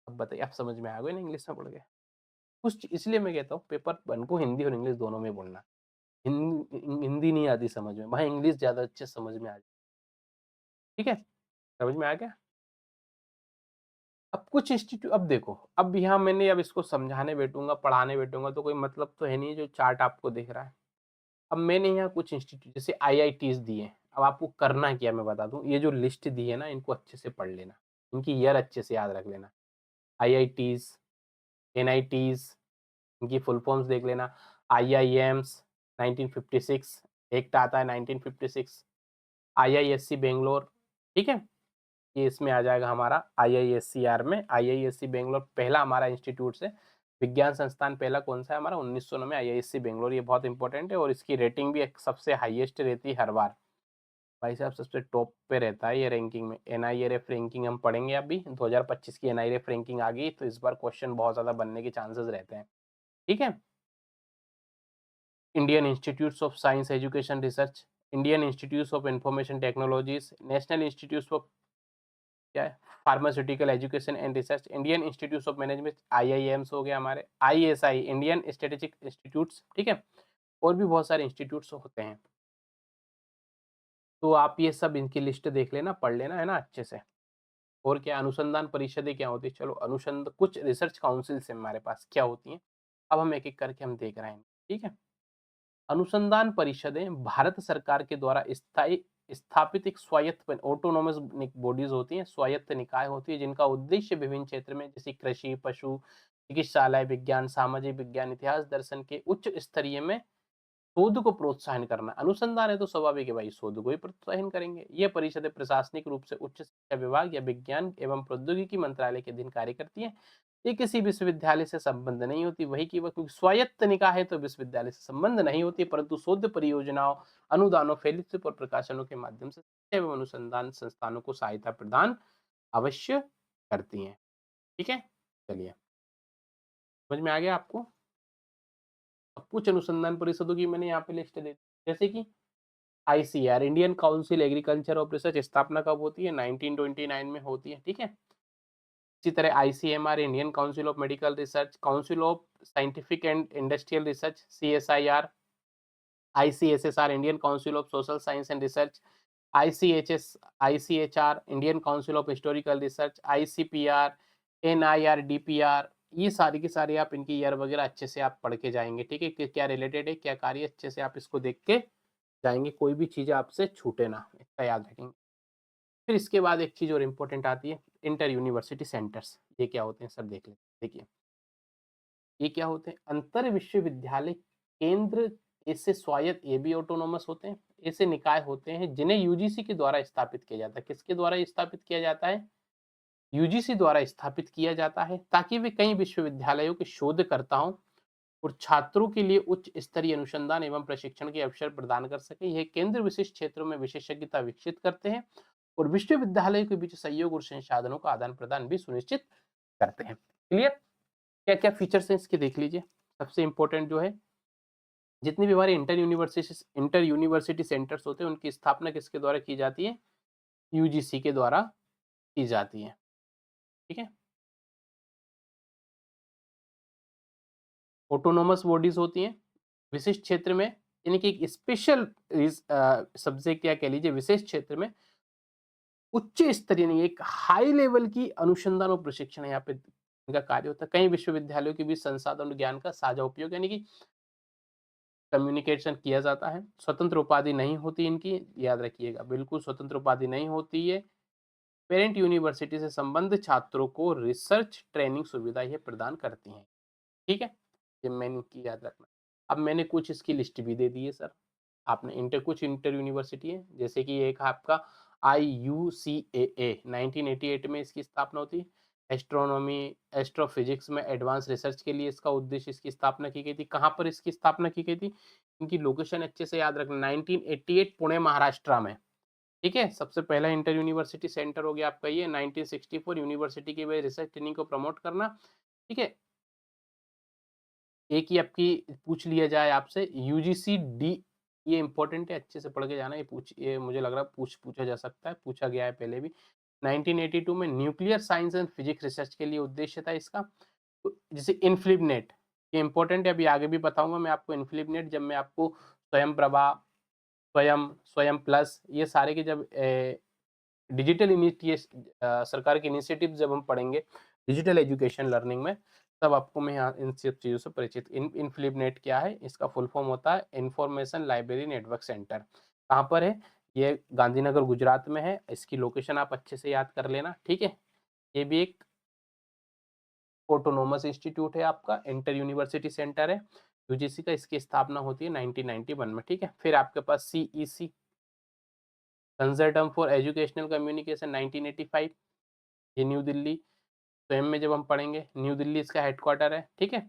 अब बताइए, आप समझ में आ गए ना इंग्लिश में पढ़ के? कुछ इसलिए मैं कहता हूँ पेपर 1 को हिंदी और इंग्लिश दोनों में बोलना। हिंदी नहीं आती समझ में, वहाँ इंग्लिश ज़्यादा अच्छे से समझ में आ जाए, ठीक है? समझ में आ गया? अब कुछ इंस्टीट्यूट, अब देखो, अब यहाँ मैंने अब इसको समझाने बैठूँगा, पढ़ाने बैठूँगा तो कोई मतलब तो है नहीं जो चार्ट आपको दिख रहा है। अब मैंने यहाँ कुछ इंस्टीट्यूट जैसे आईआईटीज़ दिए हैं, अब आपको करना क्या है मैं बता दूँ, ये जो लिस्ट दी है ना इनको अच्छे से पढ़ लेना, इनकी ईयर अच्छे से याद रख लेना। आईआईटीज़, एनआईटीज़, इनकी फुल फॉर्म्स देख लेना। आईआईएम्स 1956, एक्ट आता है 1956, आईआईएससी बेंगलोर, ठीक है? ये इसमें आ जाएगा हमारा आईआईएससीआर में। आईआईएससी बेंगलोर पहला हमारा इंस्टीट्यूट से विज्ञान संस्थान पहला कौन-सा है हमारा? 1909 में आईआईएससी बेंगलोर, ये बहुत इंपॉर्टेंट है और इसकी रेटिंग भी एक सबसे हाईएस्ट रहती है हर बार। भाई साहब सबसे टॉप पे रहता है ये रैंकिंग में। एनआईआरएफ रैंकिंग हम पढ़ेंगे अभी, 2025 की एनआईआरएफ रैंकिंग आ गई तो इस बार क्वेश्चन बहुत ज़्यादा बनने के चांसेस रहते हैं, ठीक है? Indian institutes of science education research, Indian institutes of information technologies, national institutes of क्या है pharmaceutical education and research, Indian institute of management, IIMs हो गया हमारे, आईएसआई इंडियन स्ट्रेटेजिक इंस्टीट्यूट्स, ठीक है, और भी बहुत सारे इंस्टीट्यूट्स होते हैं। तो आप ये सब इनकी लिस्ट देख लेना, पढ़ लेना, है ना, अच्छे से। और क्या अनुसंधान परिषदें क्या होती है? चलो अनुसंध कुछ रिसर्च काउंसिल्स है हमारे पास, क्या होती हैं? अब हम एक एक करके हम देख रहे हैं, ठीक है। अनुसंधान परिषदें भारत सरकार के द्वारा स्थायी स्थापित एक स्वायत्त ऑटोनोमस बॉडीज होती हैं, स्वायत्त निकाय होती है जिनका उद्देश्य विभिन्न क्षेत्र में जैसे कृषि, पशु चिकित्सालय विज्ञान, सामाजिक विज्ञान, इतिहास, दर्शन के उच्च स्तरीय में शोध को प्रोत्साहन करना। अनुसंधान है तो स्वाभाविक है भाई, शोध को ही प्रोत्साहन करेंगे। ये परिषदें प्रशासनिक रूप से उच्च शिक्षा विभाग या विज्ञान एवं प्रौद्योगिकी मंत्रालय के अधीन कार्य करती हैं। ये किसी विश्वविद्यालय से संबंध नहीं होती, वही की वह, क्योंकि स्वायत्त निकाय है तो विश्वविद्यालय से संबंध नहीं होती, परंतु शोध परियोजनाओं, अनुदानों, फेलोशिप और प्रकाशनों के माध्यम से शिक्षा एवं अनुसंधान संस्थानों को सहायता प्रदान अवश्य करती हैं, ठीक है। चलिए, समझ में आ गया आपको? अब कुछ अनुसंधान परिषदों की मैंने यहाँ पे लिस्ट दे दी, जैसे कि ICR Indian council agriculture of research, स्थापना कब होती है? 1929 में होती है, ठीक है। इसी तरह ICMR Indian council of medical research, council of scientific and industrial research CSIR, ICSSR Indian council of social science and research, ICHS ICHR Indian council of historical research, ICPR, NIRDPR, ये सारी की सारी आप इनकी ईयर वगैरह अच्छे से आप पढ़ के जाएंगे, ठीक है, कि क्या रिलेटेड है, क्या कार्य, अच्छे से आप इसको देख के जाएंगे, कोई भी चीज़ आपसे छूटे ना, इसका याद रखेंगे। फिर इसके बाद एक चीज़ और इम्पोर्टेंट आती है, इंटर यूनिवर्सिटी सेंटर्स, ये क्या होते हैं सब देख लेते हैं। देखिए, ये क्या होते हैं? अंतर विश्वविद्यालय केंद्र, ऐसे स्वायत्त, ये भी ऑटोनोमस होते हैं, ऐसे निकाय होते हैं जिन्हें यूजीसी के द्वारा स्थापित किया जाता है। किसके द्वारा स्थापित किया जाता है? यूजीसी द्वारा स्थापित किया जाता है, ताकि वे कई विश्वविद्यालयों के शोधकर्ताओं और छात्रों के लिए उच्च स्तरीय अनुसंधान एवं प्रशिक्षण के अवसर प्रदान कर सके। यह केंद्र विशिष्ट क्षेत्रों में विशेषज्ञता विकसित करते हैं और विश्वविद्यालय के बीच सहयोग और संसाधनों का आदान प्रदान भी सुनिश्चित करते हैं। क्लियर? क्या क्या फीचर्स हैं इसके देख लीजिए। सबसे इंपॉर्टेंट जो है, जितनी भी हमारे इंटर यूनिवर्सिटी सेंटर्स होते हैं उनकी स्थापना किसके द्वारा की जाती है? यूजीसी के द्वारा की जाती है। ठीक है? ऑटोनोमस बॉडीज होती हैं विशिष्ट क्षेत्र में, यानी कि एक स्पेशल सब्जेक्ट या कह लीजिए विशेष क्षेत्र में उच्च स्तरीय नहीं, एक हाई लेवल की अनुसंधान और प्रशिक्षण यहाँ पे इनका कार्य होता है। कई विश्वविद्यालयों के बीच संसाधन और ज्ञान का साझा उपयोग, यानी कि कम्युनिकेशन किया जाता है। स्वतंत्र उपाधि नहीं होती इनकी, याद रखिएगा, बिल्कुल स्वतंत्र उपाधि नहीं होती है। पेरेंट यूनिवर्सिटी से संबंध छात्रों को रिसर्च ट्रेनिंग सुविधा ये प्रदान करती हैं। ठीक है, ये मैंने की याद रखना। अब मैंने कुछ इसकी लिस्ट भी दे दी है सर। आपने कुछ इंटर यूनिवर्सिटी है, जैसे कि एक आपका IUCAA 1988 में इसकी स्थापना होती है। एस्ट्रोनॉमी एस्ट्रोफिजिक्स में एडवांस रिसर्च के लिए इसका उद्देश्य इसकी स्थापना की गई थी। कहाँ पर इसकी स्थापना की गई थी? इनकी लोकेशन अच्छे से याद रखना, 1988 पुणे महाराष्ट्र में। ठीक है, सबसे पहला इंटर यूनिवर्सिटी सेंटर हो गया आपका ये। 1964 यूनिवर्सिटी की रिसर्च ट्रेनिंग को प्रमोट करना। ठीक है, एक ही आपकी पूछ लिया जाए आपसे, यूजीसी डी, ये इंपॉर्टेंट है, अच्छे से पढ़ के जाना। ये मुझे लग रहा है पूछा जा सकता है, पूछा गया है पहले भी। 1982 में nuclear science and physics research के लिए उद्देश्य था इसका। तो जैसे इनफ्लिबनेट, ये इंपॉर्टेंट है, अभी आगे भी बताऊंगा मैं आपको इनफ्लिबनेट, जब मैं आपको स्वयं प्रभा, स्वयं, स्वयं प्लस, ये सारे के जब डिजिटल सरकार के इनिशिएटिव जब हम पढ़ेंगे डिजिटल एजुकेशन लर्निंग में, तब आपको मैं यहाँ इन सब चीज़ों से परिचित। इनफ्लिबनेट क्या है? इसका फुल फॉर्म होता है इंफॉर्मेशन लाइब्रेरी नेटवर्क सेंटर। कहाँ पर है? ये गांधीनगर गुजरात में है। इसकी लोकेशन आप अच्छे से याद कर लेना। ठीक है, ये भी एक ऑटोनोमस इंस्टीट्यूट है आपका, इंटर यूनिवर्सिटी सेंटर है यूजीसी का। इसकी स्थापना होती है 1991 में। ठीक है, फिर आपके पास CEC कंसर्टम फॉर एजुकेशनल कम्युनिकेशन 1985, ये न्यू दिल्ली, स्वयं में जब हम पढ़ेंगे, न्यू दिल्ली इसका हेडक्वार्टर है। ठीक है,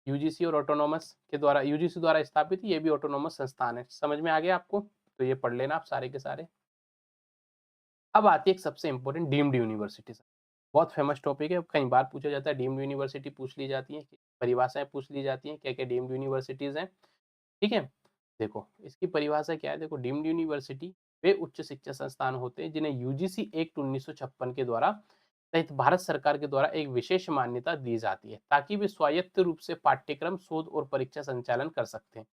यूजीसी और ऑटोनोमस के द्वारा, यूजीसी द्वारा स्थापित, ये भी ऑटोनोमस संस्थान है। समझ में आ गया आपको? तो ये पढ़ लेना आप सारे के सारे। अब आती है एक सबसे इंपॉर्टेंट, डीम्ड यूनिवर्सिटी। बहुत फेमस टॉपिक है, कई बार पूछा जाता है, डीम्ड यूनिवर्सिटी पूछ ली जाती है, परिभाषाएं पूछ ली जाती हैं, क्या क्या डीम्ड यूनिवर्सिटीज हैं। ठीक है, देखो इसकी परिभाषा क्या है। देखो, डीम्ड यूनिवर्सिटी वे उच्च शिक्षा संस्थान होते हैं जिन्हें यूजीसी एक्ट 1956 के द्वारा सहित भारत सरकार के द्वारा एक विशेष मान्यता दी जाती है, ताकि वे स्वायत्त रूप से पाठ्यक्रम, शोध और परीक्षा संचालन कर सकते हैं।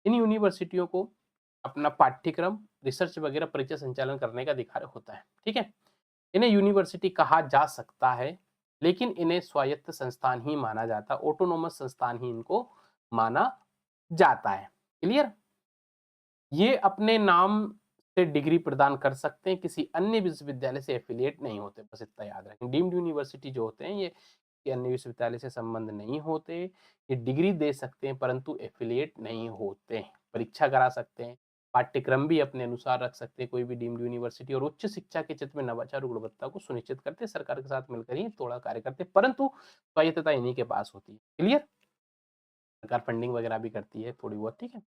इन यूनिवर्सिटियों को अपना पाठ्यक्रम, रिसर्च वगैरह, परीक्षा संचालन करने का अधिकार होता है। ठीक है, इन्हें यूनिवर्सिटी कहा जा सकता है, लेकिन इन्हें स्वायत्त संस्थान ही माना जाता है, ऑटोनोमस संस्थान ही इनको माना जाता है। क्लियर? ये अपने नाम से डिग्री प्रदान कर सकते हैं, किसी अन्य विश्वविद्यालय से एफिलिएट नहीं होते, बस इतना याद रखें। डीम्ड यूनिवर्सिटी जो होते हैं ये अन्य विश्वविद्यालय से संबंध नहीं होते, ये डिग्री दे सकते हैं परंतु एफिलिएट नहीं होते। परीक्षा करा सकते हैं, पाठ्यक्रम भी अपने अनुसार रख सकते हैं कोई भी डीम्ड यूनिवर्सिटी, और उच्च शिक्षा के क्षेत्र में नवाचार और गुणवत्ता को सुनिश्चित करते, सरकार के साथ मिलकर ही थोड़ा कार्य करते, परंतु स्वायत्तता इन्हीं के पास होती है। क्लियर? सरकार फंडिंग वगैरह भी करती है थोड़ी बहुत। ठीक है,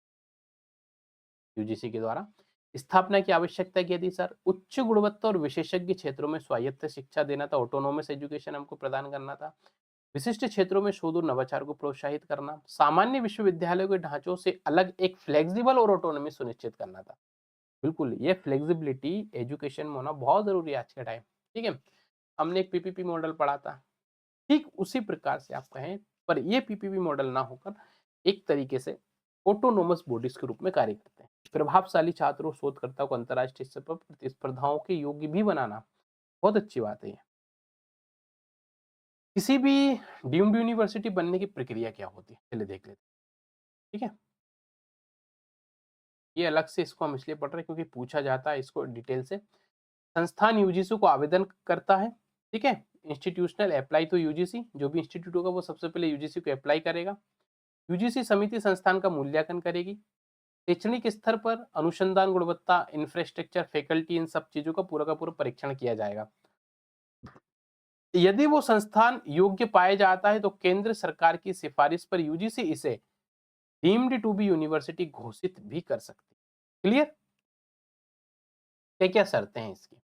यूजीसी के द्वारा स्थापना की आवश्यकता क्या थी सर? उच्च गुणवत्ता और विशेषज्ञ क्षेत्रों में स्वायत्त शिक्षा देना था, ऑटोनोमस एजुकेशन हमको प्रदान करना था। विशिष्ट क्षेत्रों में शोध और नवाचार को प्रोत्साहित करना, सामान्य विश्वविद्यालयों के ढांचों से अलग एक फ्लेक्सिबल और ऑटोनॉमी सुनिश्चित करना था। बिल्कुल, ये फ्लेक्सिबिलिटी एजुकेशन में होना बहुत जरूरी है आज के टाइम। ठीक है, हमने एक पीपीपी मॉडल पढ़ा था, ठीक उसी प्रकार से आप कहें, पर ये पीपीपी मॉडल ना होकर एक तरीके से ऑटोनोमस बॉडीज के रूप में कार्य करते हैं। प्रभावशाली छात्रों, शोधकर्ताओं को अंतरराष्ट्रीय स्तर पर प्रतिस्पर्धाओं के योग्य भी बनाना बहुत अच्छी बात है। किसी भी डीम्ड यूनिवर्सिटी बनने की प्रक्रिया क्या होती है, चलिए देख लेते हैं। ठीक है, ये अलग से इसको हम इसलिए पढ़ रहे हैं क्योंकि पूछा जाता है इसको डिटेल से। संस्थान यूजीसी को आवेदन करता है। ठीक है, इंस्टीट्यूशनल अप्लाई तो यूजीसी, जो भी इंस्टीट्यूट होगा वो सबसे पहले यूजीसी को अप्लाई करेगा। यूजीसी समिति संस्थान का मूल्यांकन करेगी। शैक्षणिक स्तर पर अनुसंधान, गुणवत्ता, इंफ्रास्ट्रक्चर, फैकल्टी, इन सब चीजों का पूरा परीक्षण किया जाएगा। यदि वो संस्थान योग्य पाया जाता है तो केंद्र सरकार की सिफारिश पर यूजीसी इसे डीम्ड टू बी यूनिवर्सिटी घोषित भी कर सकती है। क्लियर? क्या क्या शर्तें हैं इसकी?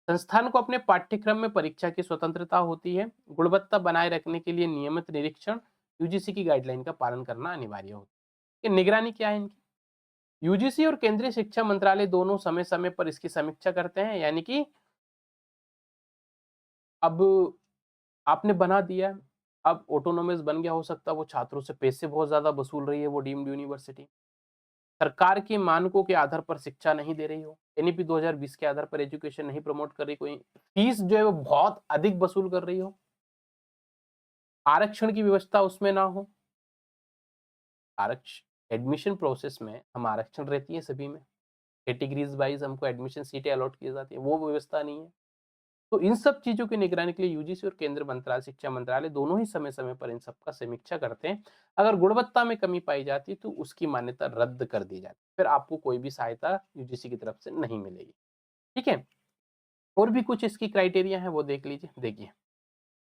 संस्थान को अपने पाठ्यक्रम में परीक्षा की स्वतंत्रता होती है। गुणवत्ता बनाए रखने के लिए नियमित निरीक्षण, यूजीसी की गाइडलाइन का पालन करना अनिवार्य होता है। ये निगरानी क्या है इनकी? यूजीसी और केंद्रीय शिक्षा मंत्रालय दोनों समय समय पर इसकी समीक्षा करते हैं। यानी कि अब आपने बना दिया, अब ऑटोनोमस बन गया, हो सकता है वो छात्रों से पैसे बहुत ज्यादा वसूल रही है वो डीम्ड यूनिवर्सिटी, सरकार के मानकों के आधार पर शिक्षा नहीं दे रही हो, एनईपी 2020 के आधार पर एजुकेशन नहीं प्रमोट कर रही, कोई फीस जो है वो बहुत अधिक वसूल कर रही हो, आरक्षण की व्यवस्था उसमें ना हो। आरक्षण एडमिशन प्रोसेस में हम आरक्षण रहती है सभी में, कैटेगरीज वाइज हमको एडमिशन सीटें अलॉट की जाती है, वो व्यवस्था नहीं है। तो इन सब चीजों की निगरानी के लिए यूजीसी और केंद्र मंत्रालय, शिक्षा मंत्रालय दोनों ही समय समय पर इन सब का समीक्षा करते हैं। अगर गुणवत्ता में कमी पाई जाती है तो उसकी मान्यता रद्द कर दी जाती है, फिर आपको कोई भी सहायता यूजीसी की तरफ से नहीं मिलेगी। ठीक है, और भी कुछ इसकी क्राइटेरिया है वो देख लीजिए। देखिए,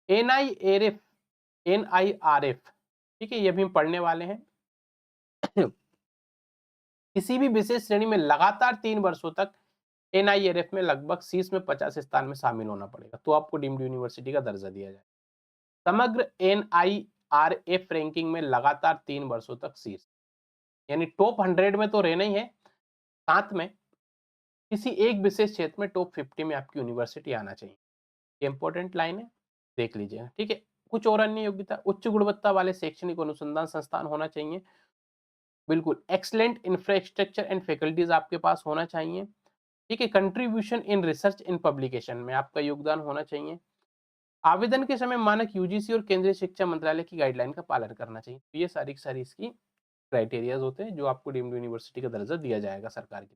एनआईआरएफ, एनआईआरएफ, ठीक है, ये भी हम पढ़ने वाले हैं। किसी भी विशेष श्रेणी में लगातार 3 वर्षों तक एनआईआरएफ में लगभग शीर्ष में 50 स्थान में शामिल होना पड़ेगा, तो आपको डीम्ड यूनिवर्सिटी का दर्जा दिया जाए। समग्र एनआईआरएफ रैंकिंग में लगातार 3 वर्षों तक शीर्ष, यानी टॉप 100 में तो रहना ही है, साथ में किसी एक विशेष क्षेत्र में टॉप 50 में आपकी यूनिवर्सिटी आना चाहिए। ये इंपॉर्टेंट लाइन है, देख लीजिएगा। ठीक है, कुछ और अन्य योग्यता, उच्च गुणवत्ता वाले शैक्षणिक अनुसंधान संस्थान होना चाहिए, बिल्कुल एक्सलेंट इंफ्रास्ट्रक्चर एंड फैकल्टीज आपके पास होना चाहिए। ठीक है, contribution in research in publication में आपका योगदान होना चाहिए। आवेदन के समय मानक यूजीसी और केंद्रीय शिक्षा मंत्रालय की गाइडलाइन का पालन करना चाहिए। तो ये सारी की सारी इसकी क्राइटेरियाज होते हैं जो आपको डीम्ड यूनिवर्सिटी का दर्जा दिया जाएगा सरकार की।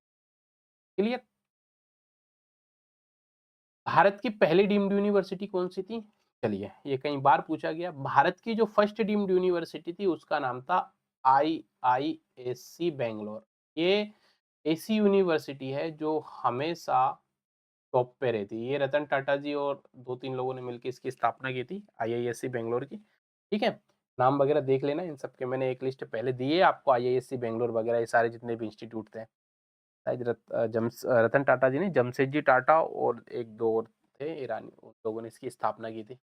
क्लियर? भारत की पहली डीम्ड यूनिवर्सिटी कौन सी थी? चलिए, ये कई बार पूछा गया। भारत की जो फर्स्ट डीम्ड यूनिवर्सिटी थी उसका नाम था आईआईएससी बेंगलोर। ये ऐसी यूनिवर्सिटी है जो हमेशा टॉप पे रहती है। ये रतन टाटा जी और 2-3 लोगों ने मिलकर इसकी स्थापना की थी, आईआईएससी बेंगलोर की। ठीक है, नाम वगैरह देख लेना इन सब के, मैंने एक लिस्ट पहले दी है आपको, आईआईएससी बेंगलोर वगैरह ये सारे जितने भी इंस्टीट्यूट थे। शायद रतन टाटा जी नहीं, जमशेदजी टाटा और एक दो और थे ईरानी, उन लोगों ने इसकी स्थापना की थी।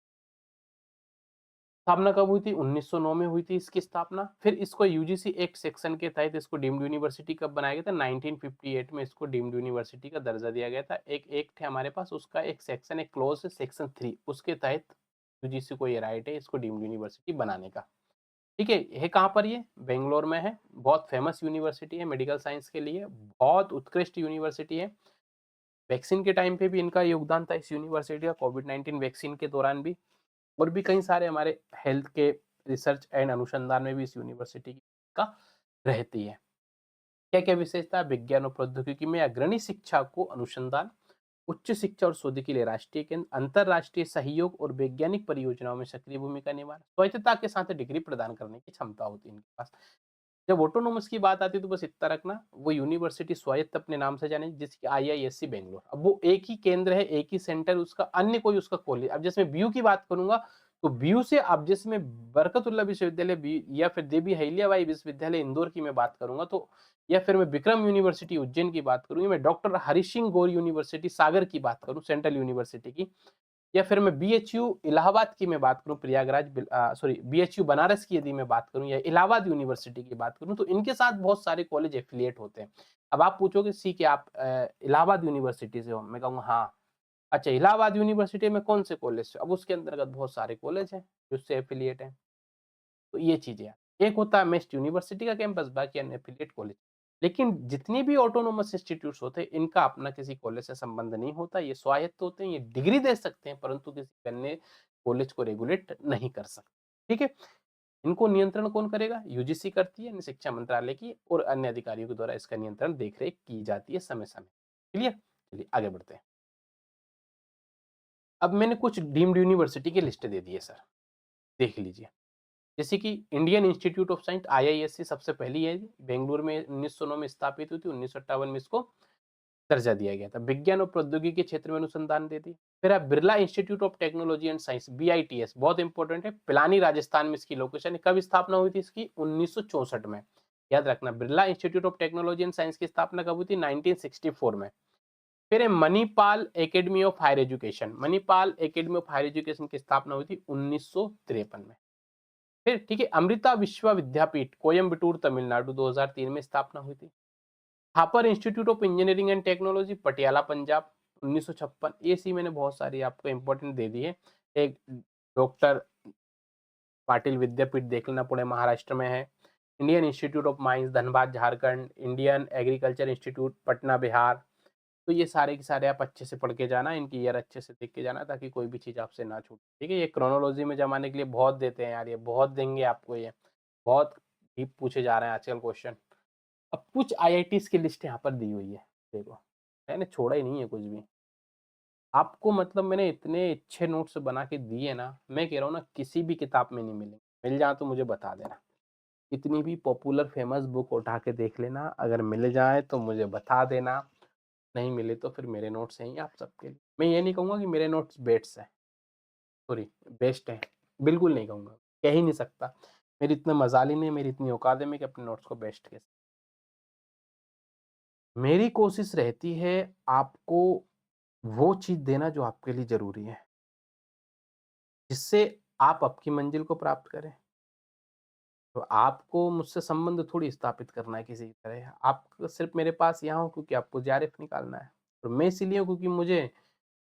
स्थापना कब हुई थी? 1909 में हुई थी इसकी स्थापना। फिर इसको यूजीसी एक्ट सेक्शन के तहत इसको डीम्ड यूनिवर्सिटी कब बनाया गया था? 1958 में इसको डीम्ड यूनिवर्सिटी का दर्जा दिया गया था। एक एक्ट है हमारे पास, उसका एक सेक्शन, एक क्लोज है सेक्शन 3, उसके तहत यूजीसी को ये राइट है इसको डीम्ड यूनिवर्सिटी बनाने का। ठीक है कहाँ पर? ये बेंगलोर में है। बहुत फेमस यूनिवर्सिटी है मेडिकल साइंस के लिए, बहुत उत्कृष्ट यूनिवर्सिटी है। वैक्सीन के टाइम पे भी इनका योगदान था इस यूनिवर्सिटी का, कोविड-19 वैक्सीन के दौरान भी, और भी कई सारे हमारे हेल्थ के रिसर्च एंड अनुसंधान में भी इस यूनिवर्सिटी का रहती है। क्या क्या विशेषता है? विज्ञान और प्रौद्योगिकी में अग्रणी शिक्षा को अनुसंधान, उच्च शिक्षा और शोध के लिए राष्ट्रीय केंद्र, अंतरराष्ट्रीय सहयोग और वैज्ञानिक परियोजनाओं में सक्रिय भूमिका निभाना, स्वायत्तता के साथ डिग्री प्रदान करने की क्षमता होती है इनके पास। जब ऑटोनोमस की बात आती है तो बस इतना रखना, वो यूनिवर्सिटी स्वायत्त अपने नाम से जाने, जिसकी आईआईएससी बेंगलोर, अब वो एक ही केंद्र है, एक ही सेंटर, उसका अन्य कोई उसका कॉलेज। अब जैसे मैं बीयू की बात करूंगा तो बीयू से, अब जैसे मैं बरकतुल्लाह विश्वविद्यालय या फिर देवी अहिल्याबाई विश्वविद्यालय इंदौर की मैं बात करूंगा, तो या फिर मैं विक्रम यूनिवर्सिटी उज्जैन की बात करूँ, मैं डॉक्टर हरि सिंह गौर यूनिवर्सिटी सागर की बात करूँ, सेंट्रल यूनिवर्सिटी की, या फिर मैं बीएचयू इलाहाबाद की मैं बात करूं, सॉरी बीएचयू बनारस की यदि मैं बात करूं, या इलाहाबाद यूनिवर्सिटी की बात करूं, तो इनके साथ बहुत सारे कॉलेज एफिलिएट होते हैं। अब आप पूछोगे सी कि आप इलाहाबाद यूनिवर्सिटी से हो, मैं कहूंगा हाँ। अच्छा, इलाहाबाद यूनिवर्सिटी में कौन से कॉलेज से? अब उसके अंतर्गत बहुत सारे कॉलेज हैं जो उससे एफिलिएट हैं। तो ये चीजें हैं। एक होता है मेस्ट यूनिवर्सिटी का कैंपस, बाकी अन्य एफिलिएट कॉलेज। लेकिन जितनी भी ऑटोनोमस इंस्टीट्यूट्स होते हैं इनका अपना किसी कॉलेज से संबंध नहीं होता, ये स्वायत्त होते हैं, ये डिग्री दे सकते हैं परंतु किसी अन्य कॉलेज को रेगुलेट नहीं कर सकते। ठीक है, इनको नियंत्रण कौन करेगा? यूजीसी करती है, यानी शिक्षा मंत्रालय की, और अन्य अधिकारियों के द्वारा इसका नियंत्रण देखरेख की जाती है समय समय। क्लियर? चलिए आगे बढ़ते हैं। अब मैंने कुछ डीम्ड यूनिवर्सिटी की लिस्ट दे दी है सर, देख लीजिए। जैसे कि Indian institute of science, IISc सबसे पहली है, बेंगलुरु में 1909 में स्थापित हुई थी, 1958 में इसको दर्जा दिया गया था। विज्ञान और प्रौद्योगिकी के क्षेत्र में अनुसंधान देती है। फिर है Birla institute of technology and science, BITS, बहुत इंपॉर्टेंट है, पिलानी राजस्थान में इसकी लोकेशन है। कब स्थापना हुई थी इसकी? 1964 में। याद रखना, Birla institute of technology and science की स्थापना कब हुई थी? 1964 में। फिर है Manipal academy of higher education. Manipal academy of higher education की स्थापना हुई थी 1953 में। फिर ठीक है, अमृता विश्व विद्यापीठ कोयम्बटूर तमिलनाडु 2003 में स्थापना हुई थी। Thapar institute of engineering and technology Patiala Punjab 1956। ये सी मैंने बहुत सारी आपको इंपॉर्टेंट दे दी है। एक डॉक्टर पाटिल विद्यापीठ देख लेना, पुणे महाराष्ट्र में है। Indian institute of mines Dhanbad Jharkhand, Indian agriculture institute Patna Bihar. तो ये सारे के सारे आप अच्छे से पढ़ के जाना, इनकी ईयर अच्छे से देख के जाना, ताकि कोई भी चीज़ आपसे ना छूटे। ठीक है, ये क्रोनोलॉजी में जमाने के लिए बहुत देते हैं यार, ये बहुत देंगे आपको, ये बहुत डीप पूछे जा रहे हैं आजकल क्वेश्चन। अब कुछ आईआईटीज की लिस्ट यहाँ पर दी हुई है, देखो मैंने छोड़ा ही नहीं है कुछ भी आपको। मतलब मैंने इतने अच्छे नोट्स बना के दिए ना, मैं कह रहा हूँ ना किसी भी किताब में नहीं मिलेंगे। मिल जाए तो मुझे बता देना, इतनी भी पॉपुलर फेमस बुक उठा के देख लेना, अगर मिल जाए तो मुझे बता देना, नहीं मिले तो फिर मेरे नोट्स हैं आप सबके लिए। मैं ये नहीं कहूँगा कि मेरे नोट्स बेस्ट हैं, सॉरी बेस्ट हैं, बिल्कुल नहीं कहूँगा, कह ही नहीं सकता। मेरी इतना मजाल ही नहीं, मेरी इतनी औकात है मैं कि अपने नोट्स को बेस्ट कह सकता। मेरी कोशिश रहती है आपको वो चीज़ देना जो आपके लिए ज़रूरी है, जिससे आप आपकी मंजिल को प्राप्त करें। तो आपको मुझसे संबंध थोड़ी स्थापित करना है किसी तरह। आप सिर्फ़ मेरे पास यहाँ हो क्योंकि आपको जेआरएफ निकालना है। और मैं इसीलिए हूँ क्योंकि मुझे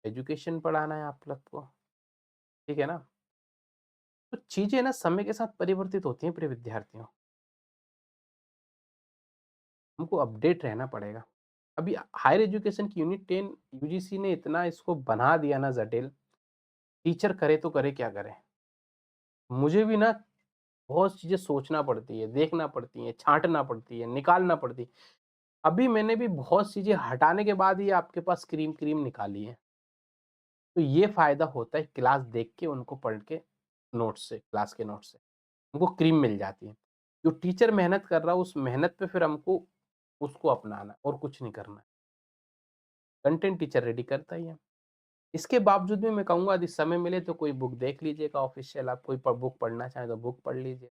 एजुकेशन पढ़ाना है आप लोग को, ठीक है ना? तो चीज़ें ना समय के साथ परिवर्तित होती हैं प्रिय विद्यार्थियों। हमको अपडेट रहना पड़ेगा। अभी हायर एजुकेशन की यूनिट 10 यूजीसी ने इतना इसको बना दिया ना जटिल, टीचर करे तो करे क्या करे? मुझे भी ना बहुत चीज़ें सोचना पड़ती है, देखना पड़ती है, छाँटना पड़ती है, निकालना पड़ती है। अभी मैंने भी बहुत चीज़ें हटाने के बाद ही आपके पास क्रीम क्रीम निकाली है। तो ये फ़ायदा होता है क्लास देख के उनको पढ़ के, नोट्स से, क्लास के नोट्स से। हमको क्रीम मिल जाती है। जो टीचर मेहनत कर रहा है उस मेहनत पे फिर हमको उसको अपनाना है और कुछ नहीं करना है। कंटेंट टीचर रेडी करता ही है। इसके बावजूद भी मैं कहूँगा यदि समय मिले तो कोई बुक देख लीजिएगा ऑफ़िशियल, आप कोई बुक पढ़ना चाहें तो बुक पढ़ लीजिए।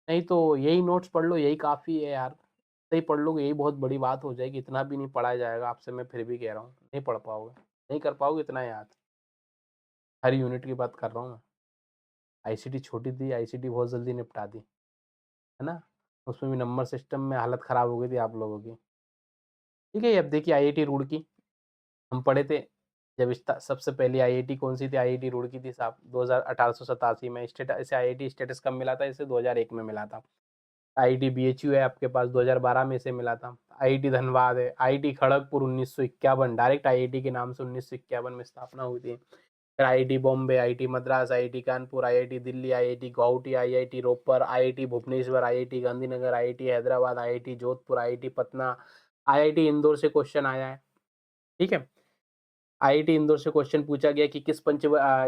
नहीं तो यही नोट्स पढ़ लो, यही काफ़ी है यार। इतना ही पढ़ लोगे यही बहुत बड़ी बात हो जाएगी, इतना भी नहीं पढ़ा जाएगा आपसे, मैं फिर भी कह रहा हूँ, नहीं पढ़ पाओगे, नहीं कर पाओगे इतना याद। हर यूनिट की बात कर रहा हूँ मैं। आईसीटी छोटी थी, आईसीटी बहुत जल्दी निपटा दी, है ना? उसमें भी नंबर सिस्टम में हालत ख़राब हो गई थी आप लोगों की। ठीक है, अब देखिए आईआईटी रुड़की, हम पढ़े थे जब सबसे पहली आईआईटी कौन सी थी? आईआईटी रुड़की थी साहब, 1887 में। इसे आईआईटी स्टेटस कब मिला था? इसे 2001 में मिला था। आईआईटी बीएचयू है आपके पास, 2012 में इसे मिला था। आईआईटी धनबाद है। आईआईटी खड़गपुर 1951, डायरेक्ट आईआईटी के नाम से 1951 में स्थापना हुई थी। फिर IIT Bombay, IIT Madras, IIT Kanpur, IIT Delhi, IIT Guwahati, IIT Ropar, IIT Bhubaneswar, IIT Gandhinagar, IIT Hyderabad, IIT Jodhpur, IIT Patna, IIT Indore से क्वेश्चन आया है। ठीक है, आईआईटी इंदौर से क्वेश्चन पूछा गया कि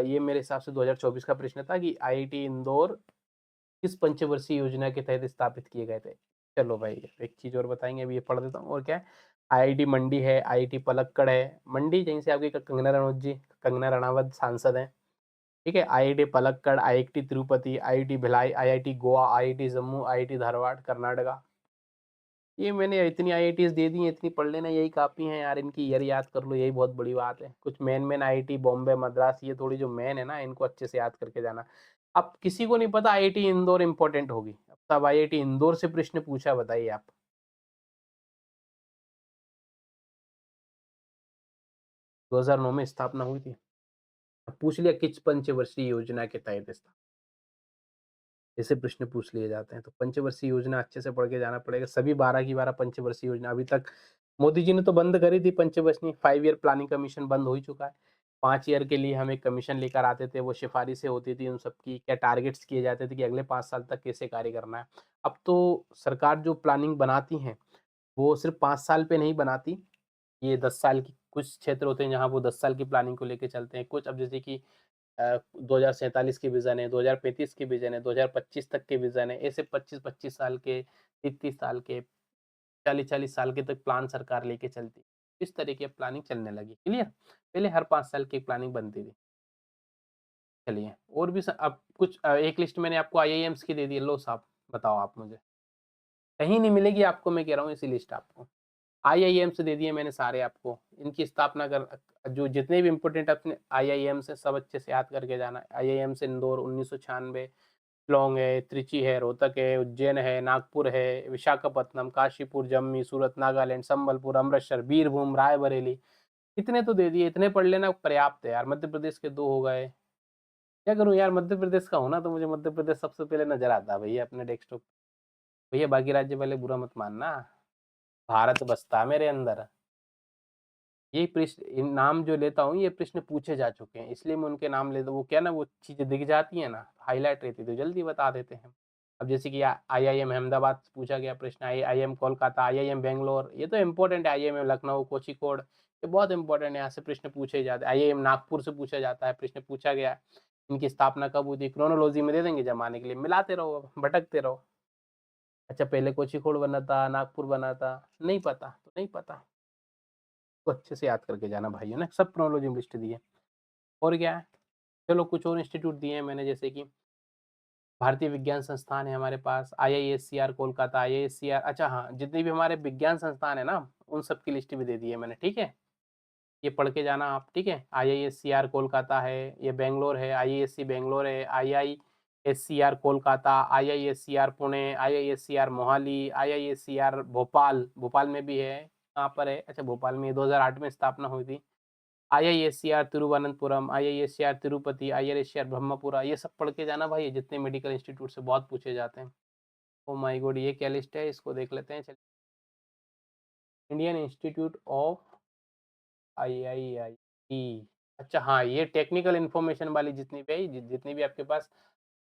ये मेरे हिसाब से 2024 का प्रश्न था कि आईआईटी इंदौर किस पंचवर्षीय योजना के तहत स्थापित किए गए थे? चलो भाई, एक चीज़ और बताएँगे, अभी ये पढ़ देता हूँ और क्या है, आईआईटी मंडी है, आईआईटी पलक्कड़ है, मंडी यहीं से आपकी कंगना रणावत सांसद हैं, ठीक है? IIT Palakkad, IIT Tirupati, IIT Bhilai, IIT Goa, IIT Jammu, IIT Dharwad, Karnataka. ये मैंने इतनी आईआईटीज़ दे दी हैं, इतनी पढ़ लेना यही काफ़ी है यार, इनकी ईयर याद कर लो, यही बहुत बड़ी बात है। कुछ मेन आईआईटी बॉम्बे, मद्रास, ये थोड़ी जो मेन है ना, इनको अच्छे से याद करके जाना। अब किसी को नहीं पता आईआईटी इंदौर इम्पोर्टेंट होगी। अब सब आईआईटी इंदौर से प्रश्न पूछा, बताइए आप। 2009 में स्थापना हुई थी। अब पूछ लिया किस पंचवर्षीय योजना के तहत ऐसे प्रश्न पूछ लिए जाते हैं। तो पंचवर्षीय योजना अच्छे से पढ़ के जाना पड़ेगा। सभी 12 की 12 पंचवर्षीय योजना अभी तक मोदी जी ने तो बंद करी थी पंचवर्षीय, 5 ईयर प्लानिंग कमीशन बंद हो ही चुका है। 5 ईयर के लिए हम एक कमीशन लेकर आते थे, वो सिफारिशें होती थी उन सबकी, क्या टारगेट्स किए जाते थे कि अगले 5 साल तक कैसे कार्य करना है। अब तो सरकार जो प्लानिंग बनाती है, वो सिर्फ़ 5 साल पे नहीं बनाती, ये 10 साल की, कुछ क्षेत्र होते हैं जहाँ वो 10 साल की प्लानिंग को लेके चलते हैं। कुछ अब जैसे कि 2047 की विज़न है, 2035 की विज़न है, 2025 तक के विज़न है, ऐसे 25-25 साल के, 30-30 साल के, 40-40 साल के तक प्लान सरकार लेके चलती है। इस तरह की अब प्लानिंग चलने लगी, क्लियर? पहले हर 5 साल की एक प्लानिंग बनती थी। चलिए और भी अब कुछ एक लिस्ट मैंने आपको आईआईएम्स की दे दी है, लो साहब बताओ आप मुझे। कहीं नहीं मिलेगी आपको, मैं कह रहा हूँ ऐसी लिस्ट आपको। आईआईएम से दे दिए मैंने सारे आपको, इनकी स्थापना कर जो जितने भी इम्पोर्टेंट अपने आईआईएम से सब अच्छे से याद करके जाना। आईआईएम से इंदौर 1996, शिलांग है, त्रिची है, रोहतक है, उज्जैन है, नागपुर है, विशाखापत्तनम, काशीपुर, जम्मू, सूरत, नागालैंड, संबलपुर, अमृतसर, बीरभूम, रायबरेली, इतने तो दे दिए, इतने पढ़ लेना पर्याप्त है यार। मध्य प्रदेश के 2 हो गए। क्या करूँ यार, मध्य प्रदेश का हूँ ना, तो मुझे मध्य प्रदेश सबसे पहले नज़र आता है भैया अपने डेस्कटॉप। भैया बाकी राज्य वाले बुरा मत मानना, भारत बसता है मेरे अंदर। यही प्रश्न इन नाम जो लेता हूँ ये प्रश्न पूछे जा चुके हैं, इसलिए मैं उनके नाम लेता हूँ। वो क्या ना, वो चीज़ें दिख जाती है ना, हाईलाइट रहती है तो जल्दी बता देते हैं। अब जैसे कि आईआईएम अहमदाबाद से पूछा गया प्रश्न, आईआईएम कोलकाता, आईआईएम बेंगलोर, ये तो इम्पोर्टेंट है। आईआईएम लखनऊ, कोझिकोड, ये बहुत इंपॉर्टेंट है, यहाँ से प्रश्न पूछे जाते हैं। आईआईएम नागपुर से पूछा जाता है, प्रश्न पूछा गया इनकी स्थापना कब हुई थी, क्रोनोलॉजी में दे देंगे जमाने के लिए, मिलाते रहो, भटकते रहो। अच्छा पहले कोझिकोड बना था, नागपुर बना था, नहीं पता तो नहीं पता, तो अच्छे से याद करके जाना भाइयों ने, सब क्रोनोलॉजी में लिस्ट दी है। और क्या है, चलो कुछ और इंस्टीट्यूट दिए हैं मैंने, जैसे कि भारतीय विज्ञान संस्थान है हमारे पास, आईआईएससीआर कोलकाता, आईआईएससीआर, अच्छा हाँ, जितने भी हमारे विज्ञान संस्थान है ना, उन सब की लिस्ट भी दे दी है मैंने, ठीक है। ये पढ़ के जाना आप, ठीक है। आईआईएससीआर कोलकाता है, ये बेंगलोर है, आईआईएससी बेंगलोर है, आईआईएससीआर कोलकाता, आईआईएससीआर पुणे, आईआईएससीआर मोहाली, आईआईएससीआर भोपाल, भोपाल में भी है, कहाँ पर है, अच्छा भोपाल में 2008 में स्थापना हुई थी। आईआईएससीआर तिरुवनंतपुरम, आईआईएससीआर तिरुपति, आईआईएससीआर ब्रह्मपुरा, ये सब पढ़ के जाना भाई, जितने मेडिकल इंस्टीट्यूट से बहुत पूछे जाते हैं। ओ माय गॉड, ये क्या लिस्ट है, इसको देख लेते हैं। चलिए, इंडियन इंस्टीट्यूट ऑफ आईआईआई, अच्छा हाँ, ये टेक्निकल इन्फॉर्मेशन वाली जितनी भी है, जितनी भी आपके पास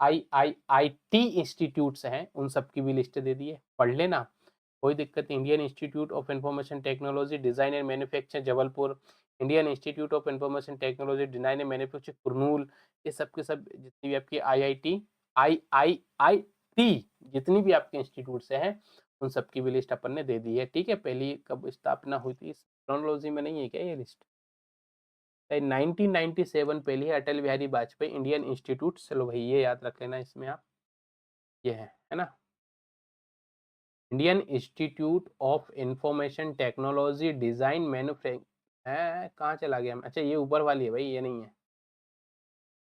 आईआईआईटी इंस्टीट्यूट्स हैं, उन सब की भी लिस्ट दे दी है, पढ़ लेना, कोई दिक्कत नहीं। Indian institute of information technology design and manufacture Jabalpur, Indian institute of information technology design and manufacture Kurnool, ये सब के सब जितनी भी आपकी आईआईटी जितनी भी आपके इंस्टीट्यूट से हैं, उन सब की भी लिस्ट अपन ने दे दी है, ठीक है। पहली कब स्थापना हुई थी, क्रोनोलॉजी में नहीं है क्या ये लिस्ट, 1997 पहली है, अटल बिहारी वाजपेयी इंडियन इंस्टीट्यूट, चलो भाई ये याद रख लेना इसमें आप, ये है ना, Indian institute of information technology design manufacture है, कहाँ चला गया, अच्छा ये ऊपर वाली है भाई, ये नहीं है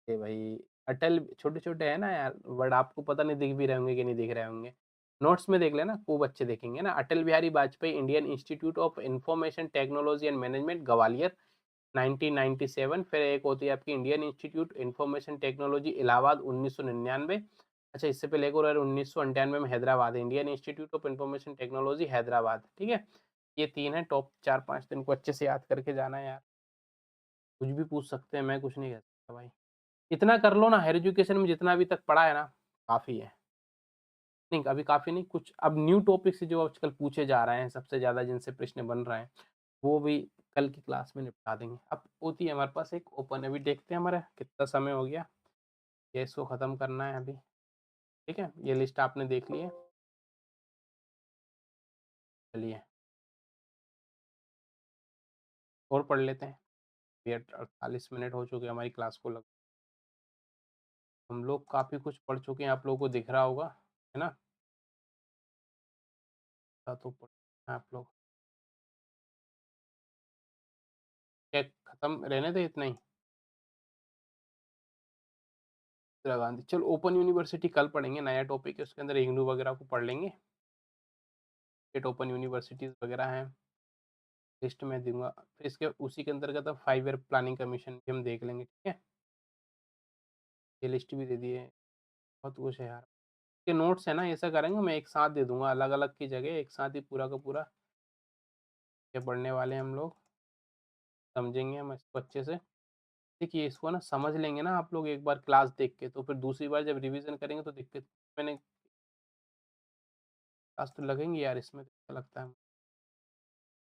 ये भाई। अटल, छोटे छोटे है ना यार वर्ड, आपको पता नहीं दिख भी रहे होंगे कि नहीं दिख रहे होंगे, नोट्स में देख लेना, खूब अच्छे देखेंगे ना। Atal Bihari Vajpayee Indian institute of information technology and management Gwalior 1997, फिर एक होती है आपकी Indian institute information technology Allahabad 1999, अच्छा इससे पहले एक और 1998 में Hyderabad, Indian institute of information technology Hyderabad, ठीक है। ये 3 है टॉप 4-5, दिन को अच्छे से याद करके जाना है यार, कुछ भी पूछ सकते हैं, मैं कुछ नहीं कह सकता भाई। इतना कर लो ना, हायर एजुकेशन में जितना अभी तक पढ़ा है ना, काफ़ी है। नहीं अभी काफ़ी नहीं, कुछ अब न्यू टॉपिक से जो आजकल पूछे जा रहे हैं सबसे ज़्यादा, जिनसे प्रश्न बन रहे हैं, वो भी कल की क्लास में निपटा देंगे। अब होती है हमारे पास एक ओपन, अभी देखते हैं हमारा कितना समय हो गया, ये इसको ख़त्म करना है अभी, ठीक है। ये लिस्ट आपने देख ली है, चलिए और पढ़ लेते हैं। ये 48 मिनट हो चुके हमारी क्लास को लग, हम लोग काफ़ी कुछ पढ़ चुके हैं, आप लोगों को दिख रहा होगा, है ना। तो पढ़ आप लोग, क्या खत्म रहने दे इतना ही। इंदिरा गांधी, चलो ओपन यूनिवर्सिटी कल पढ़ेंगे, नया टॉपिक है उसके अंदर, इग्नू वगैरह को पढ़ लेंगे, स्टेट ओपन यूनिवर्सिटीज़ वगैरह हैं, लिस्ट में दूंगा। फिर इसके उसी के अंतर्गत अब 5 ईयर प्लानिंग कमीशन भी हम देख लेंगे, ठीक है। ये लिस्ट भी दे दी है, बहुत कुछ है यार। के नोट्स है ना, ऐसा करेंगे मैं एक साथ दे दूंगा, अलग अलग की जगह एक साथ ही पूरा का पूरा ये पढ़ने वाले हैं हम लोग, समझेंगे हम इसको अच्छे से। देखिए इसको ना समझ लेंगे ना आप लोग एक बार क्लास देख के, तो फिर दूसरी बार जब रिवीजन करेंगे तो दिक्कत, मैंने क्लास तो लगेंगे यार इसमें, तो अच्छा लगता है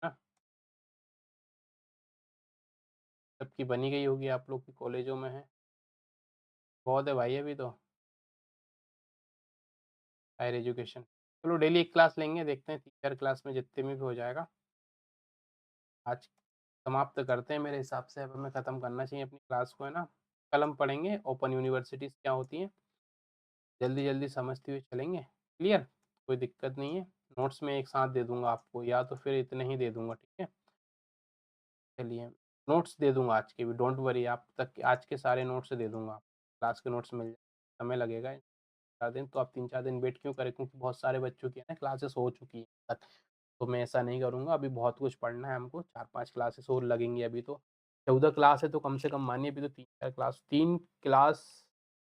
ना, सबकी बनी गई होगी, आप लोग की कॉलेजों में है, बहुत है भाई अभी तो हायर एजुकेशन। चलो डेली एक क्लास लेंगे, देखते हैं 3-4 क्लास में जितने में भी हो जाएगा। आज समाप्त करते हैं मेरे हिसाब से, अब हमें ख़त्म करना चाहिए अपनी क्लास को, है ना। कल हम पढ़ेंगे ओपन यूनिवर्सिटीज़ क्या होती हैं, जल्दी जल्दी समझते हुए चलेंगे, क्लियर, कोई दिक्कत नहीं है। नोट्स मैं एक साथ दे दूँगा आपको या तो फिर इतने ही दे दूँगा, ठीक है? चलिए, नोट्स दे दूँगा आज के भी, डोंट वरी, आप तक आज के सारे नोट्स दे दूँगा। क्लास के नोट्स मिल समय लगेगा 4 दिन, तो आप 3-4 दिन वेट क्यों करें, क्योंकि बहुत सारे बच्चों की है ना क्लासेस हो चुकी हैं अब तक। तो मैं ऐसा नहीं करूँगा, अभी बहुत कुछ पढ़ना है हमको, 4-5 क्लासेस और लगेंगी अभी तो। 14 क्लास है तो कम से कम मानिए अभी तो 3 क्लास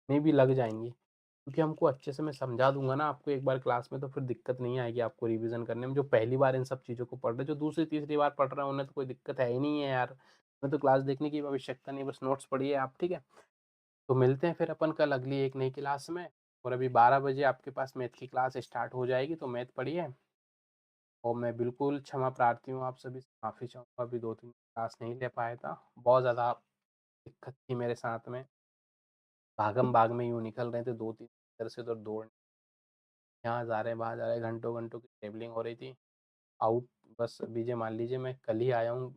में भी लग जाएँगी। क्योंकि हमको अच्छे से मैं समझा दूँगा ना आपको एक बार क्लास में, तो फिर दिक्कत नहीं आएगी आपको रिवीज़न करने में। जो पहली बार इन सब चीज़ों को पढ़ रहे हैं, जो दूसरी-तीसरी बार पढ़ रहे हैं उन्हें तो कोई दिक्कत है ही नहीं है यार। उन्हें तो क्लास देखने की आवश्यकता नहीं है, बस नोट्स पढ़िए आप, ठीक है? तो मिलते हैं फिर अपन कल अगली एक नई क्लास में, और अभी 12 बजे आपके पास मैथ की क्लास स्टार्ट हो जाएगी, तो मैथ पढ़िए। और मैं बिल्कुल क्षमा प्रार्थी हूँ आप सभी से, माफ़ी चाहूँगा अभी 2-3 क्लास नहीं ले पाया था। बहुत ज़्यादा दिक्कत थी मेरे साथ में, भागम-भाग में यूँ निकल रहे थे 2-3 इधर से उधर दौड़, यहाँ जा रहे हैं, वहाँ जा रहे हैं, घंटों-घंटों की ट्रैवलिंग हो रही थी। आउट बस अभी जे मान लीजिए मैं कल ही आया हूँ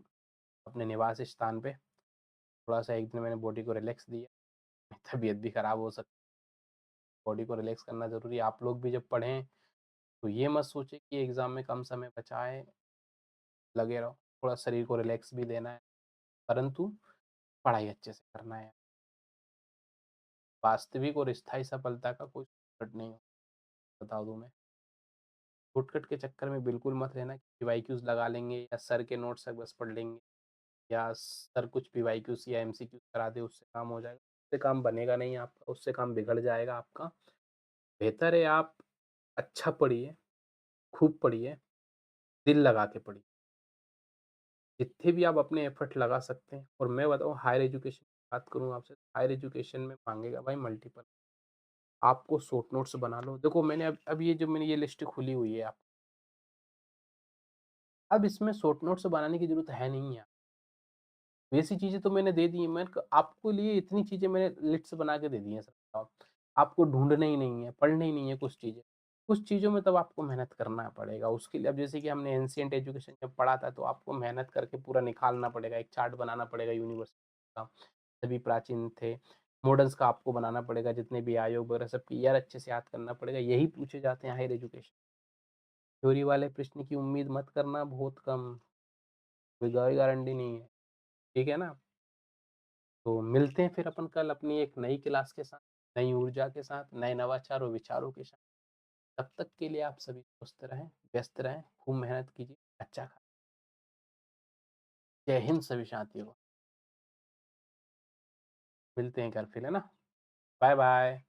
अपने निवास स्थान पे। थोड़ा-सा एक दिन मैंने बॉडी को रिलैक्स दिया, तबीयत भी खराब हो सकती है, बॉडी को रिलैक्स करना ज़रूरी है। आप लोग भी जब पढ़ें, तो ये मत सोचें कि एग्ज़ाम में कम समय बचा है, लगे रहो। थोड़ा शरीर को रिलैक्स भी देना है, परंतु पढ़ाई अच्छे से करना है। वास्तविक और स्थायी सफलता का कोई शॉर्टकट नहीं हो, बता दूँ मैं। शॉर्टकट के चक्कर में बिल्कुल मत रहना कि पीवाईक्यूज़ लगा लेंगे या सर के नोट्स से बस पढ़ लेंगे, या सर कुछ पीवाईक्यूज़ या एमसीक्यूज़ करा दे उससे काम हो जाएगा। उससे काम बनेगा नहीं आपका, उससे काम बिगड़ जाएगा आपका। बेहतर है आप अच्छा पढ़िए, खूब पढ़िए, दिल लगा के पढ़िए। जितने भी आप अपने एफर्ट लगा सकते हैं, और मैं बताऊँ हायर एजुकेशन की बात करूँ आपसे, हायर एजुकेशन में माँगेगा भाई मल्टीपल। आपको शॉर्ट नोट्स बना लो। देखो मैंने अब ये जो मैंने ये लिस्ट खुली हुई है, आप अब इसमें शॉर्ट नोट्स बनाने की ज़रूरत है नहीं है। वैसी चीज़ें तो मैंने दे दी हैं, मैं क आपके लिए इतनी चीज़ें मैंने लिस्ट्स बना के दे दी हैं साहब। आपको ढूँढना ही नहीं है, पढ़नी ही नहीं है कुछ चीज़ें। कुछ चीज़ों में तब आपको मेहनत करना पड़ेगा। उसके लिए अब जैसे कि हमने एंशिएंट एजुकेशन जब पढ़ा था, तो आपको मेहनत करके पूरा निकालना पड़ेगा, एक चार्ट बनाना पड़ेगा यूनिवर्सिटी का, सभी प्राचीन थे। मॉडर्न्स का आपको बनाना पड़ेगा, जितने भी आयोग वगैरह सबकी ईयर अच्छे से याद करना पड़ेगा। यही पूछे जाते हैं हायर एजुकेशन। थ्योरी वाले प्रश्न की उम्मीद मत करना, बहुत कम, कोई गारंटी नहीं है। ठीक है ना? तो मिलते हैं फिर अपन कल अपनी एक नई क्लास के साथ, नई ऊर्जा के साथ, नए नवाचार और विचारों के साथ। तब तक के लिए आप सभी स्वस्थ रहें, व्यस्त रहें, खूब मेहनत कीजिए, अच्छा खाएँ। जय हिंद सभी साथियों को। मिलते हैं कल फिर, है ना? Bye bye.